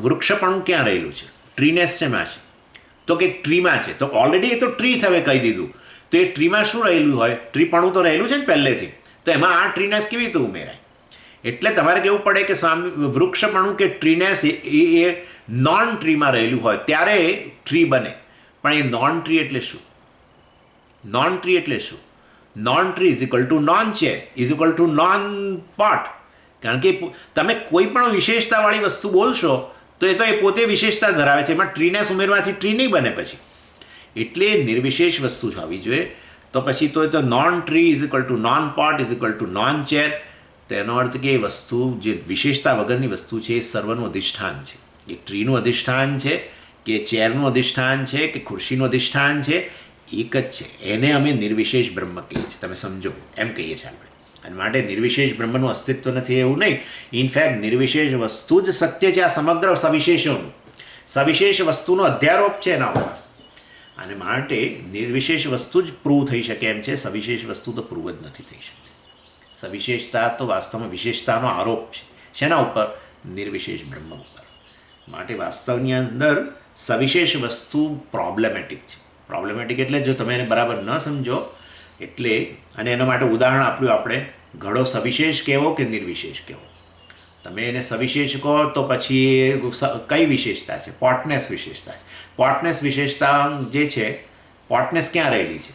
વૃક્ષપણું ક્યાં રહેલું છે? ટ્રીનેસ શેમાં છે? તો કે ટ્રીમાં છે. તો ઓલરેડી એ તો ટ્રી હવે કહી દીધું, તો એ ટ્રીમાં શું રહેલું હોય? ટ્રીપણું તો રહેલું છે ને પહેલેથી. તો એમાં આ ટ્રીનેસ કેવી રીતે ઉમેરાય? એટલે તમારે કહેવું પડે કે સ્વામી વૃક્ષપણું કે ટ્રીનેસ એ નોન ટ્રીમાં રહેલું હોય ત્યારે ટ્રી બને. પણ એ નોન ટ્રી એટલે શું? નોન ટ્રી એટલે શું? Non tree is equal to non chair is equal to non pot. કારણ કે તમે કોઈ પણ વિશેષતાવાળી વસ્તુ બોલશો તો એ પોતે વિશેષતા ધરાવે છે, એમાં ટ્રીનેસ ઉમેરવાથી ટ્રી નહીં બને પછી. એટલે નિર્વિશેષ વસ્તુ જ હોવી જોઈએ. તો પછી તો non tree is equal to non pot is equal to non chair. તો એનો અર્થ કે એ વસ્તુ જે વિશેષતા વગરની વસ્તુ છે એ સર્વનું અધિષ્ઠાન છે. એ ટ્રીનું અધિષ્ઠાન છે કે ચેરનું અધિષ્ઠાન છે કે ખુરશીનું અધિષ્ઠાન છે, એક જ છે. એને અમે નિર્વિશેષ બ્રહ્મ કહીએ છીએ. તમે સમજો એમ કહીએ છીએ આપણે. અને માટે નિર્વિશેષ બ્રહ્મનું અસ્તિત્વ નથી એવું નહીં. ઇનફેક્ટ નિર્વિશેષ વસ્તુ જ સત્ય છે. આ સમગ્ર સવિશેષોનું સવિશેષ વસ્તુનો અધ્યારોપ છે એના ઉપર. અને માટે નિર્વિશેષ વસ્તુ જ પ્રૂવ થઈ શકે એમ છે, સવિશેષ વસ્તુ તો પ્રૂવ જ નથી થઈ શકતી. સવિશેષતા તો વાસ્તવમાં વિશેષતાનો આરોપ છે. શેના ઉપર? નિર્વિશેષ બ્રહ્મ ઉપર. માટે વાસ્તવની અંદર સવિશેષ વસ્તુ પ્રોબ્લેમેટિક છે. પ્રોબ્લેમેટિક એટલે જો તમે એને બરાબર ન સમજો એટલે, અને એના માટે ઉદાહરણ આપ્યું આપણે, ઘડો સવિશેષ કહેવો કે નિર્વિશેષ કહેવો. તમે એને સવિશેષ કહો તો પછી કઈ વિશેષતા છે? પોટનેસ વિશેષતા છે. પોટનેસ વિશેષતા જે છે, પોટનેસ ક્યાં રહેલી છે?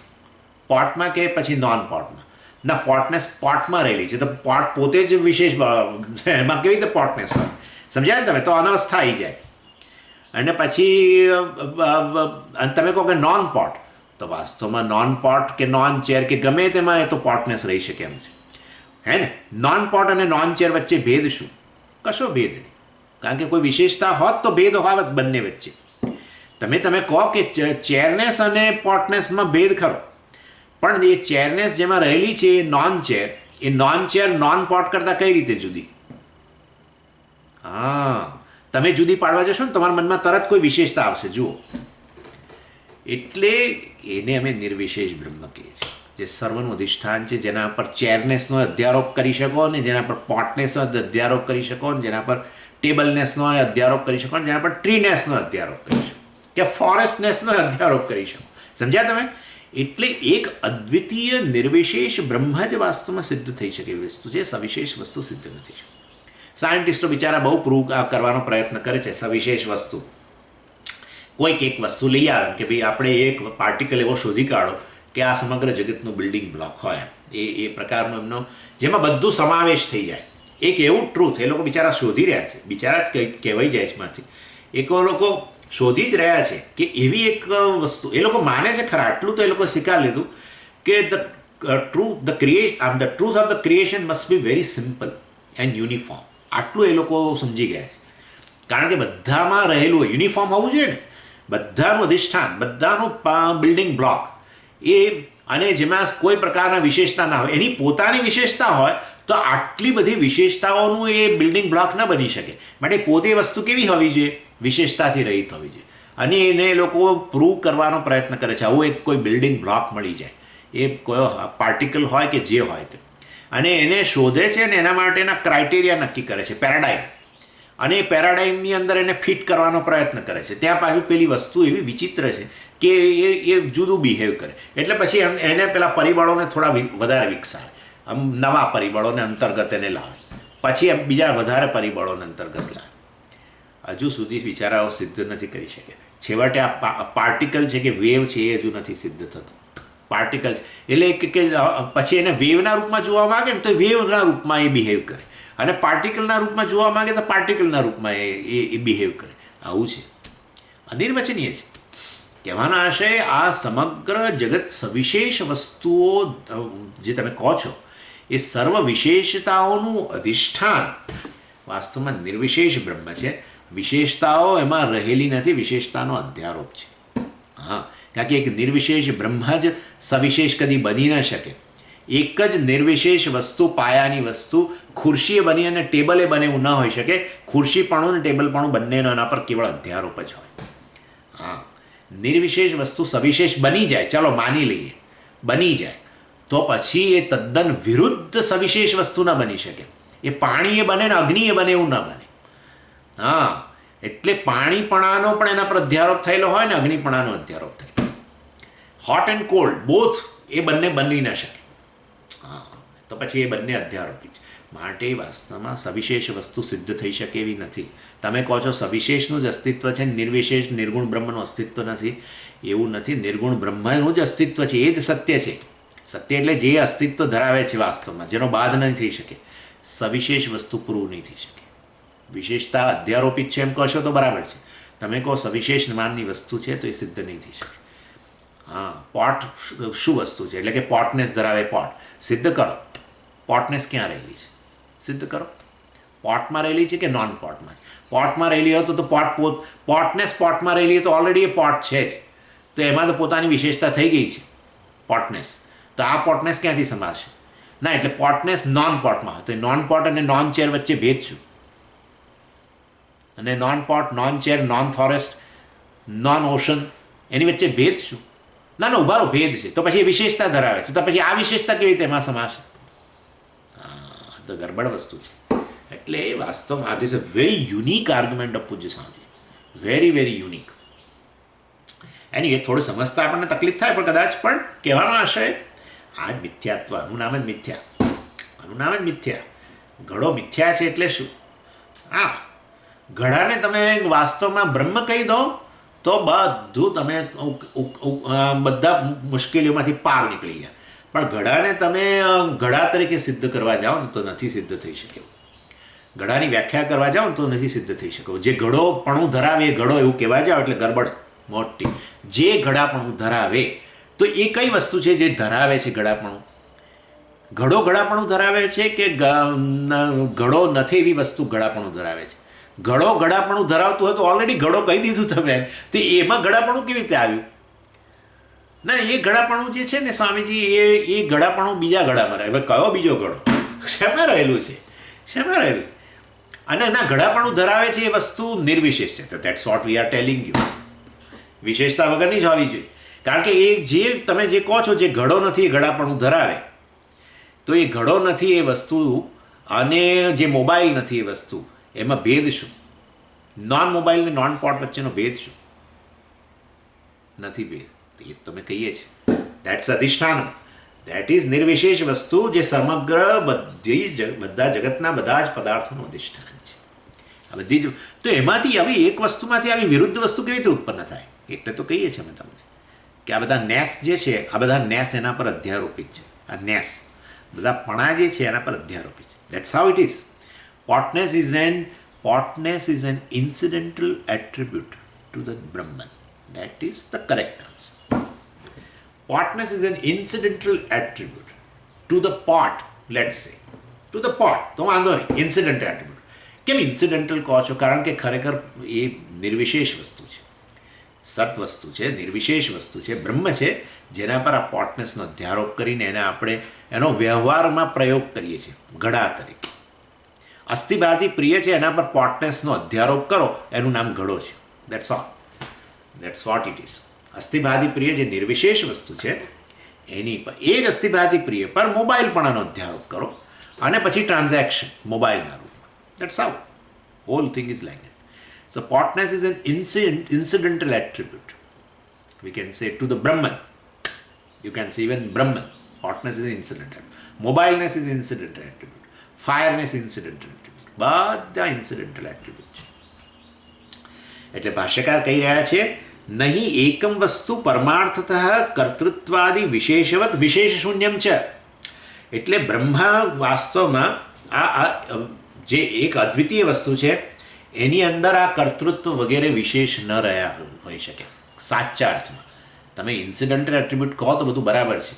પોટમાં કે પછી નોન પોટમાં? ના, પોટનેસ પોટમાં રહેલી છે. તો પોટ પોતે જ વિશેષ, એમાં કેવી રીતે પોટનેસ હોય? સમજાય ને તમે? તો અનવસ્થા આવી જાય. અને પછી તમે કહો કે નોન પોટ, તો વાસ્તવમાં નોન પોટ કે નોન ચેર કે ગમે તેમાં એ તો પોટનેસ રહી શકે એમ છે, હે ને? નોન પોટ અને નોન ચેર વચ્ચે ભેદ શું? કશો ભેદ નહીં. કારણ કે કોઈ વિશેષતા હોત તો ભેદ હોત બંને વચ્ચે. તમે કહો કે ચેરનેસ અને પોટનેસમાં ભેદ ખરો, પણ એ ચેરનેસ જેમાં રહેલી છે એ નોન ચેર નોન પોટ કરતાં કઈ રીતે જુદી? હા, તમે જુદી પાડવા જશો ને તમારા મનમાં તરત કોઈ વિશેષતા આવશે. જુઓ, એટલે એને અમે નિર્વિશેષ બ્રહ્મ કહીએ છીએ, જે સર્વનું અધિષ્ઠાન છે, જેના પર ચેરનેસનો અધ્યારોપ કરી શકો ને જેના પર પોટનેસનો અધ્યારોપ કરી શકો ને જેના પર ટેબલનેસનો અધ્યારોપ કરી શકો ને જેના પર ટ્રીનેસનો અધ્યારોપ કરી શકો કે ફોરેસ્ટનેસનો અધ્યારોપ કરી શકો. સમજ્યા તમે? એટલે એક અદ્વિતીય નિર્વિશેષ બ્રહ્મ જ વાસ્તવમાં સિદ્ધ થઈ શકે એવી વસ્તુ છે, સવિશેષ વસ્તુ સિદ્ધ નથી શકતી. સાયન્ટિસ્ટો બિચારા બહુ પ્રૂવ કરવાનો પ્રયત્ન કરે છે સવિશેષ વસ્તુ. કોઈક એક વસ્તુ લઈ આવે કે ભાઈ આપણે એક પાર્ટિકલ એવો શોધી કાઢો કે આ સમગ્ર જગતનું બિલ્ડિંગ બ્લોક હોય એ પ્રકારનો એમનો, જેમાં બધું સમાવેશ થઈ જાય. એક એવું ટ્રુથ એ લોકો બિચારા શોધી રહ્યા છે, બિચારા જ કહેવાય જાય છે માંથી, એક લોકો શોધી જ રહ્યા છે કે એવી એક વસ્તુ એ લોકો માને છે ખરા, આટલું તો એ લોકો સ્વીકાર લીધું કે the truth of the creation must be very simple and uniform. આટલું એ લોકો સમજી ગયા છે. કારણ કે બધામાં રહેલું યુનિફોર્મ હોવું જોઈએ ને, બધાનું અધિષ્ઠાન, બધાનું બિલ્ડિંગ બ્લોક એ, અને જેમાં કોઈ પ્રકારના વિશેષતા ના હોય, એની પોતાની વિશેષતા હોય તો આટલી બધી વિશેષતાઓનું એ બિલ્ડિંગ બ્લોક ન બની શકે. માટે પોતે વસ્તુ કેવી હોવી જોઈએ? વિશેષતાથી રહિત હોવી જોઈએ. અને એને એ લોકો પ્રૂવ કરવાનો પ્રયત્ન કરે છે. આવું એક કોઈ બિલ્ડિંગ બ્લોક મળી જાય, એ કોઈ પાર્ટિકલ હોય કે જે હોય તે, અને એને શોધે છે અને એના માટેના ક્રાઇટેરિયા નક્કી કરે છે, પેરાડાઇમ. અને એ પેરાડાઇમની અંદર એને ફિટ કરવાનો પ્રયત્ન કરે છે. ત્યાં પાછું પેલી વસ્તુ એવી વિચિત્ર છે કે એ જુદું બિહેવ કરે, એટલે પછી એને પેલા પરિબળોને થોડા વધારે વિકસાવે, નવા પરિબળોને અંતર્ગત એને લાવે, પછી બીજા વધારે પરિબળોને અંતર્ગત લાવે. હજુ સુધી બિચારાઓ સિદ્ધ નથી કરી શકે. છેવટે આ પાર્ટિકલ છે કે વેવ છે એ હજુ નથી સિદ્ધ થતું. પાર્ટિકલ એટલે કે પછી એને વેવના રૂપમાં જોવા માગે ને તો વેવના રૂપમાં એ બિહેવ કરે, અને પાર્ટિકલના રૂપમાં જોવા માગે તો પાર્ટિકલના રૂપમાં એ બિહેવ કરે. આવું છે, અનિર્વચનીય છે. કહેવાનો આશય આ સમગ્ર જગત સવિશેષ વસ્તુઓ જે તમે કહો છો એ સર્વ વિશેષતાઓનું અધિષ્ઠાન વાસ્તવમાં નિર્વિશેષ બ્રહ્મ છે. વિશેષતાઓ એમાં રહેલી નથી, વિશેષતાનો અધ્યારોપ છે. હા, કારણ કે એક નિર્વિશેષ બ્રહ્મ જ સવિશેષ કદી બની ન શકે. એક જ નિર્વિશેષ વસ્તુ, પાયાની વસ્તુ ખુરશીએ બની અને ટેબલે બને એવું ન હોઈ શકે. ખુરશીપણું અને ટેબલપણું બંનેનો એના પર કેવળ અધ્યારોપ જ હોય. હા, નિર્વિશેષ વસ્તુ સવિશેષ બની જાય, ચાલો માની લઈએ બની જાય, તો પછી એ તદ્દન વિરુદ્ધ સવિશેષ વસ્તુ ન બની શકે. એ પાણીએ બને ને અગ્નિએ બને એવું ન બને. હા, એટલે પાણીપણાનો પણ એના પર અધ્યારોપ થયેલો હોય ને અગ્નિપણાનો અધ્યારોપ થયેલો. હોટ એન્ડ કોલ્ડ બોથ એ બંને બની ન શકે. હા, તો પછી એ બંને અધ્યારોપી છે. માટે વાસ્તવમાં સવિશેષ વસ્તુ સિદ્ધ થઈ શકે એવી નથી. તમે કહો છો સવિશેષનું જ અસ્તિત્વ છે, નિર્વિશેષ નિર્ગુણ બ્રહ્મનું અસ્તિત્વ નથી, એવું નથી. નિર્ગુણ બ્રહ્મનું જ અસ્તિત્વ છે, એ જ સત્ય છે. સત્ય એટલે જે અસ્તિત્વ ધરાવે છે વાસ્તવમાં, જેનો બાદ નહીં થઈ શકે. સવિશેષ વસ્તુ પ્રૂવ નહીં થઈ શકે. વિશેષતા અધ્યારોપિત છે એમ કહેશો તો બરાબર છે. તમે કહો સવિશેષ માનની વસ્તુ છે તો એ સિદ્ધ નહીં થઈ શકે. હા, પોટ શું વસ્તુ છે? એટલે કે પોટનેસ ધરાવે પોટ, સિદ્ધ કરો. પોટનેસ ક્યાં રહેલી છે? સિદ્ધ કરો. પોટમાં રહેલી છે કે નોન પોટમાં છે? પોટમાં રહેલી હોય તો પોટનેસ પોટમાં રહેલી હોય તો ઓલરેડી એ પોટ છે જ, તો એમાં તો પોતાની વિશેષતા થઈ ગઈ છે પોટનેસ. તો આ પોટનેસ ક્યાંથી સમાશે? ના, એટલે પોટનેસ નોન પોટમાં હોય તો નોન પોટ અને નોન ચેર વચ્ચે ભેદ શું? અને non pot, non chair, non forest, non ocean, એની વચ્ચે ભેદ શું? ના, ઉભારો ભેદ છે, તો પછી એ વિશેષતા ધરાવે છે, તો પછી આ વિશેષતા કેવી રીતે એમાં સમાશે? હા, તો ગરબડ વસ્તુ છે. એટલે એ વાસ્તવમાં this a very unique argument of પૂજ્ય સ્વામી, વેરી વેરી યુનિક. એની એ થોડું સમજતા આપણને તકલીફ થાય, પણ કદાચ પણ કહેવાનો આશય આ જ મિથ્યાત્વ, આનું નામ જ મિથ્યા, આનું નામ જ મિથ્યા. ઘડો મિથ્યા છે એટલે શું? હા, ઘડાને તમે વાસ્તવમાં બ્રહ્મ કહી દો તો બધું તમે બધા મુશ્કેલીઓમાંથી પાર નીકળી ગયા. પણ ઘડાને તમે ઘડા તરીકે સિદ્ધ કરવા જાઓ ને તો નથી સિદ્ધ થઈ શકે. ઘડાની વ્યાખ્યા કરવા જાઓ ને તો નથી સિદ્ધ થઈ શકે. જે ઘડોપણું ધરાવે એ ઘડો એવું કહેવા જાઓ એટલે ગરબડ મોટી. જે ઘડાપણું ધરાવે, તો એ કઈ વસ્તુ છે જે ધરાવે છે ઘડાપણું? ઘડો ઘડાપણું ધરાવે છે કે ઘડો નથી એવી વસ્તુ ઘડાપણું ધરાવે છે? ઘડો ઘડાપણું ધરાવતું હોય તો ઓલરેડી ઘડો કહી દીધું તમે, તો એમાં ઘડાપણું કેવી રીતે આવ્યું? ના, એ ઘડાપણું જે છે ને સ્વામીજી, એ ઘડાપણું બીજા ઘડામાં રહે. હવે કયો બીજો ઘડો? શેમાં રહેલું છે? શેમાં રહેલું છે? અને ના, ઘડાપણું ધરાવે છે એ વસ્તુ નિર્વિશેષ છે. તો that's what we are telling you. વિશેષતા વગરની જ હોવી જોઈએ. કારણ કે એ જે તમે જે કહો છો જે ઘડો નથી એ ઘડાપણું ધરાવે, તો એ ઘડો નથી એ વસ્તુ અને જે મોબાઈલ નથી એ વસ્તુ, એમાં ભેદ શું? નોન મોબાઈલ ને નોન પોટ વચ્ચેનો ભેદ શું? નથી ભેદ. એ તમે કહીએ છીએ દેટ્સ અધિષ્ઠાનમ. દેટ ઇઝ નિર્વિશેષ વસ્તુ જે સમગ્ર બધા જગતના બધા જ પદાર્થોનું અધિષ્ઠાન છે. આ બધી જ તો એમાંથી આવી એક વસ્તુમાંથી આવી વિરુદ્ધ વસ્તુ કેવી રીતે ઉત્પન્ન થાય? એટલે તો કહીએ છીએ અમે તમને કે આ બધા નેસ જે છે, આ બધા નેસ એના પર અધ્યારોપિત છે. આ નેસ બધા પણા જે છે એના પર અધ્યારોપિત છે. That's how it is. Potness is an incidental attribute to the Brahman. That is the correct answer. Potness is an incidental attribute to the pot, let's say. To the pot. તો વાંધો નહીં, incidental attribute. કેમ incidental કહો છો? કારણ કે ખરેખર એ નિર્વિશેષ વસ્તુ છે, સત વસ્તુ છે, નિર્વિશેષ વસ્તુ છે, બ્રહ્મ છે, જેના પર આ પોટનેસનો અધ્યારોપ કરીને એને આપણે એનો વ્યવહારમાં પ્રયોગ કરીએ છીએ ઘડા તરીકે. અસ્થિભાતી પ્રિય છે, એના પર પોટનેસનો અધ્યારોપ કરો, એનું નામ ઘડો છે. That's all. That's what it is. અસ્થિભાતી પ્રિય જે નિર્વિશેષ વસ્તુ છે એની પર, એ જ અસ્થિભાતી પ્રિય પર મોબાઈલપણાનો અધ્યારોપ કરો અને પછી ટ્રાન્ઝેક્શન મોબાઈલના રૂપમાં. That's how whole thing is like that. So potness is an incidental attribute. We can say to the Brahman. You can say even Brahman. Hotness is incidental. Mobileness is incidental attribute. Fireness incidental attribute. બધા incidental attribute છે. એટલે ભાષ્યકાર કહી રહ્યા છે નહીં એકમ વસ્તુ પરમાર્થતઃ કર્તૃત્વાદિ વિશેષવત વિશેષ શૂન્યમ છે. એટલે બ્રહ્મા વાસ્તવમાં આ જે એક અદ્વિતીય વસ્તુ છે એની અંદર આ કર્તૃત્વ વગેરે વિશેષ ન રહ્યા હોઈ શકે સાચા અર્થમાં. તમે ઇન્સિડન્ટલ એટ્રીબ્યુટ કહો તો બધું બરાબર છે.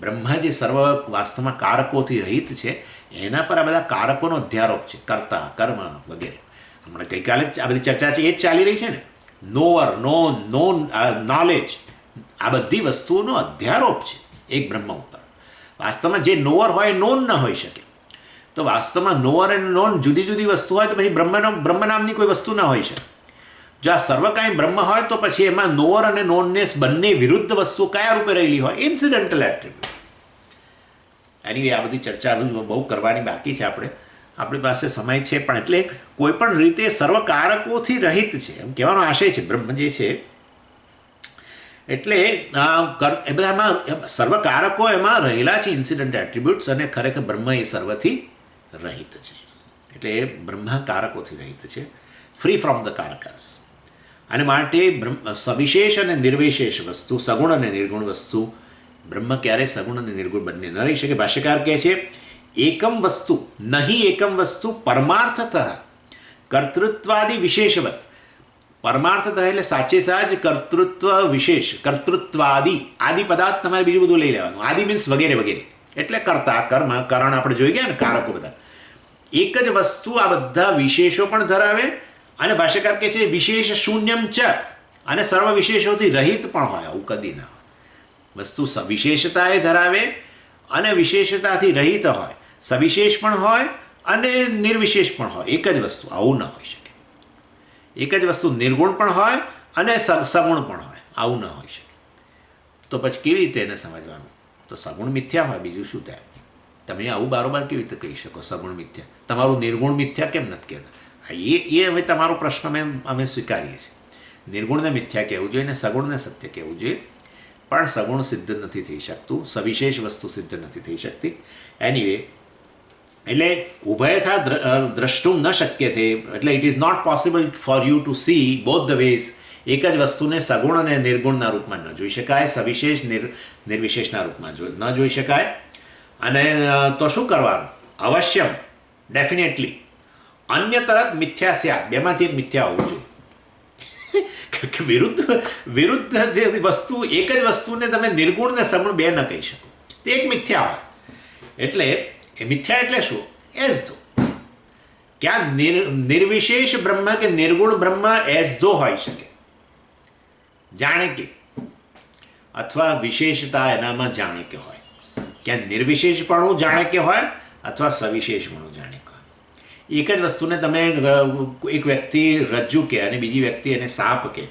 બ્રહ્મા જે સર્વ વાસ્તવમાં કારકોથી રહિત છે એના પર આ બધા કારકોનો અધ્યારોપ છે, કર્તા, કર્મ વગેરે. હમણાં ગઈકાલે આ બધી ચર્ચા છે એ જ ચાલી રહી છે ને. નોવર, નોલેજ, આ બધી વસ્તુઓનો અધ્યારોપ છે એક બ્રહ્મ ઉપર. વાસ્તવમાં જે નોવર હોય એ નોન ન હોઈ શકે. તો વાસ્તવમાં નોવર અને નોન જુદી જુદી વસ્તુ હોય તો પછી બ્રહ્મ નામની કોઈ વસ્તુ ના હોઈ શકે. જો આ સર્વકાય બ્રહ્મ હોય તો પછી એમાં નોવર અને નોનનેસ બંને વિરુદ્ધ વસ્તુ કયા રૂપે રહેલી હોય? ઇન્સિડન્ટલ એટ્રીબ્યુટ. એની આ બધી ચર્ચા બહુ કરવાની બાકી છે. આપણી પાસે સમય છે, પણ એટલે કોઈ પણ રીતે સર્વકારકોથી રહિત છે એમ કહેવાનો આશય છે બ્રહ્મ જે છે. એટલે એ બધામાં સર્વકારકો એમાં રહેલા છે ઇન્સિડન્ટ એટ્રીબ્યુટ્સ, અને ખરેખર બ્રહ્મ એ સર્વથી રહિત છે. એટલે એ બ્રહ્મા કારકોથી રહિત છે, ફ્રી ફ્રોમ ધ કારકાસ. અને માટે સવિશેષ અને નિર્વિશેષ વસ્તુ, સગુણ અને નિર્ગુણ વસ્તુ, બ્રહ્મ ક્યારેય સગુણ અને નિર્ગુણ બંને ન રહી શકે. ભાષ્યકાર કહે છે એકમ વસ્તુ નહીં એકમ વસ્તુ પરમાર્થતઃ કર્તૃત્વાદિ વિશેષવત. પરમાર્થતઃ એટલે સાચે સાચ કર્તૃત્વ વિશેષ, કર્તૃત્વાદિ, આદિ પદાર્થ તમારે બીજું બધું લઈ લેવાનું. આદિ મીન્સ વગેરે વગેરે, એટલે કર્તા, કર્મ, કરણ આપણે જોઈ ગયા ને, કારકો બધા. એક જ વસ્તુ આ બધા વિશેષો પણ ધરાવે, અને ભાષ્યકાર કહે છે વિશેષ શૂન્યમ ચ, અને સર્વ વિશેષોથી રહિત પણ હોય. આવું કદી ના હોય. વસ્તુ સવિશેષતાએ ધરાવે અને વિશેષતાથી રહિત હોય, સવિશેષ પણ હોય અને નિર્વિશેષ પણ હોય. એક જ વસ્તુ, આવું ન હોઈ શકે. એક જ વસ્તુ નિર્ગુણ પણ હોય અને સગુણ પણ હોય, આવું ન હોઈ શકે. તો પછી કેવી રીતે એને સમજવાનું? તો સગુણ મિથ્યા હોય, બીજું શું થાય? તમે આવું બારોબાર કેવી રીતે કહી શકો સગુણ મિથ્યા? તમારું નિર્ગુણ મિથ્યા કેમ નથી કહેતા? એ હવે તમારો પ્રશ્ન અમે સ્વીકારીએ છીએ. નિર્ગુણને મિથ્યા કહેવું જોઈએ ને સગુણને સત્ય કહેવું જોઈએ, પણ સગુણ સિદ્ધ નથી થઈ શકતું, સવિશેષ વસ્તુ સિદ્ધ નથી થઈ શકતી. એનીવે, એટલે ઉભયથા દ્રષ્ટુમ ન શક્ય છે. એટલે it is not possible for you to see both the ways. એક જ વસ્તુને સગુણ અને નિર્ગુણના રૂપમાં ન જોઈ શકાય, સવિશેષ નિર્વિશેષના રૂપમાં ન જોઈ શકાય. અને તો શું કરવાનું? અવશ્યમ, ડેફિનેટલી અન્ય તરત મિથ્યા સ્યાત. બેમાંથી એક મિથ્યા હોવું જોઈએ. વિરુદ્ધ જે વસ્તુ, એક જ વસ્તુને તમે નિર્ગુણ ને સગુણ બે ન કહી શકો. તે એક મિથ્યા હોય. એટલે એ મિથ્યા એટલે શું? એઝ ધો. ક્યાં નિર્વિશેષ બ્રહ્મ કે નિર્ગુણ બ્રહ્મ એઝ ધો હોઈ શકે, જાણે કે, અથવા વિશેષતા એનામાં જાણે કે હોય. ક્યાં નિર્વિશેષપણું જાણે કે હોય અથવા સવિશેષપણું જાણે કે હોય. એક જ વસ્તુને તમે એક વ્યક્તિ રજ્જુ કહે અને બીજી વ્યક્તિ એને સાપ કહે,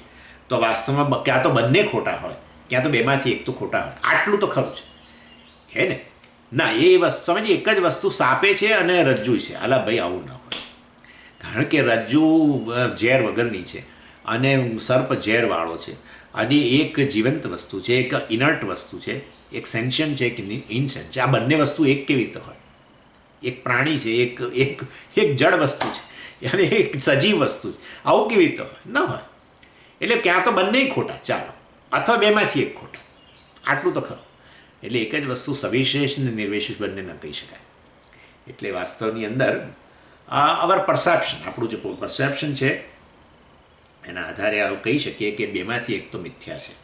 તો વાસ્તવમાં ક્યાં તો બંને ખોટા હોય, ક્યાં તો બેમાંથી એક તો ખોટા હોય. આટલું તો ખરું છે, હે ને? ના, એ વસ્તુ સમજીએ, એક જ વસ્તુ સાપે છે અને રજ્જુ છે. અલા ભાઈ, આવું ના હોય. કારણ કે રજ્જુ ઝેર વગરની છે અને સર્પ ઝેરવાળો છે, અને એક જીવંત વસ્તુ છે, એક ઇનર્ટ વસ્તુ છે, એક સેન્શન છે, એક ઇનસેન્ટ છે. આ બંને વસ્તુ એક કેવી રીતે હોય? એક પ્રાણી છે, એક એક એક જળ વસ્તુ છે અને એક સજીવ વસ્તુ છે. આવું કેવી રીતે હોય? ન હોય. એટલે ક્યાં તો બંને ખોટા, ચાલો, અથવા બેમાંથી એક ખોટા, આટલું તો ખરું. એટલે એક જ વસ્તુ સવિશેષ અને નિર્વિશેષ બંને ન કહી શકાય. એટલે વાસ્તવની અંદર અવર પરસેપ્શન, આપણું જે પરસેપ્શન છે એના આધારે આવું કહી શકીએ કે બેમાંથી એક તો મિથ્યા છે,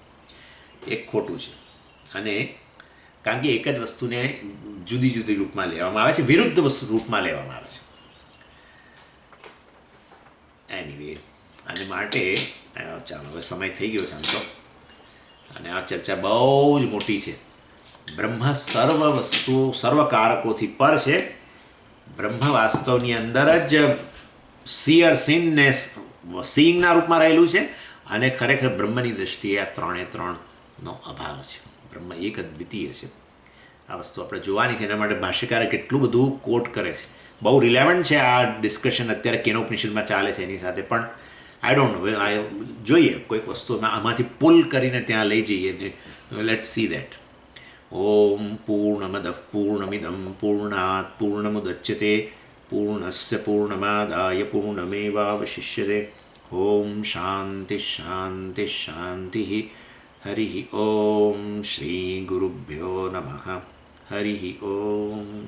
એક ખોટું છે. અને કારણ કે એક જ વસ્તુને જુદી જુદી રૂપમાં લેવામાં આવે છે, વિરુદ્ધ રૂપમાં લેવામાં આવે છે. એનીવે, અને માટે ચાલો, હવે સમય થઈ ગયો છે આમ તો, અને આ ચર્ચા બહુ જ મોટી છે. બ્રહ્મ સર્વ વસ્તુ, સર્વ કારકોથી પર છે. બ્રહ્મ વાસ્તવની અંદર જ સિયર સીનને સીઈંગના રૂપમાં રહેલું છે, અને ખરેખર બ્રહ્મની દ્રષ્ટિએ આ ત્રણે ત્રણનો અભાવ છે. બ્રહ્મ એક અદ્વિતીય છે. આ વસ્તુ આપણે જોવાની છે. એના માટે ભાષ્યકારે કેટલું બધું કોટ કરે છે. બહુ રિલેવન્ટ છે આ ડિસ્કશન અત્યારે કેનોપનિષદમાં ચાલે છે એની સાથે. પણ આઈ ડોન્ટ નો, જોઈએ કોઈક વસ્તુ આમાંથી પુલ કરીને ત્યાં લઈ જઈએ. Let's see that. ઓમ પૂર્ણમદ પૂર્ણમિદમ પૂર્ણાત પૂર્ણમુદચ્યતે પૂર્ણસ્ય પૂર્ણમાદાય પૂર્ણમેવાવશિષ્યતે. ઓમ શાંતિ શાંતિ શાંતિ. હરિ ઓમ. શ્રી ગુરુભ્યો નમઃ. હરિ ઓમ.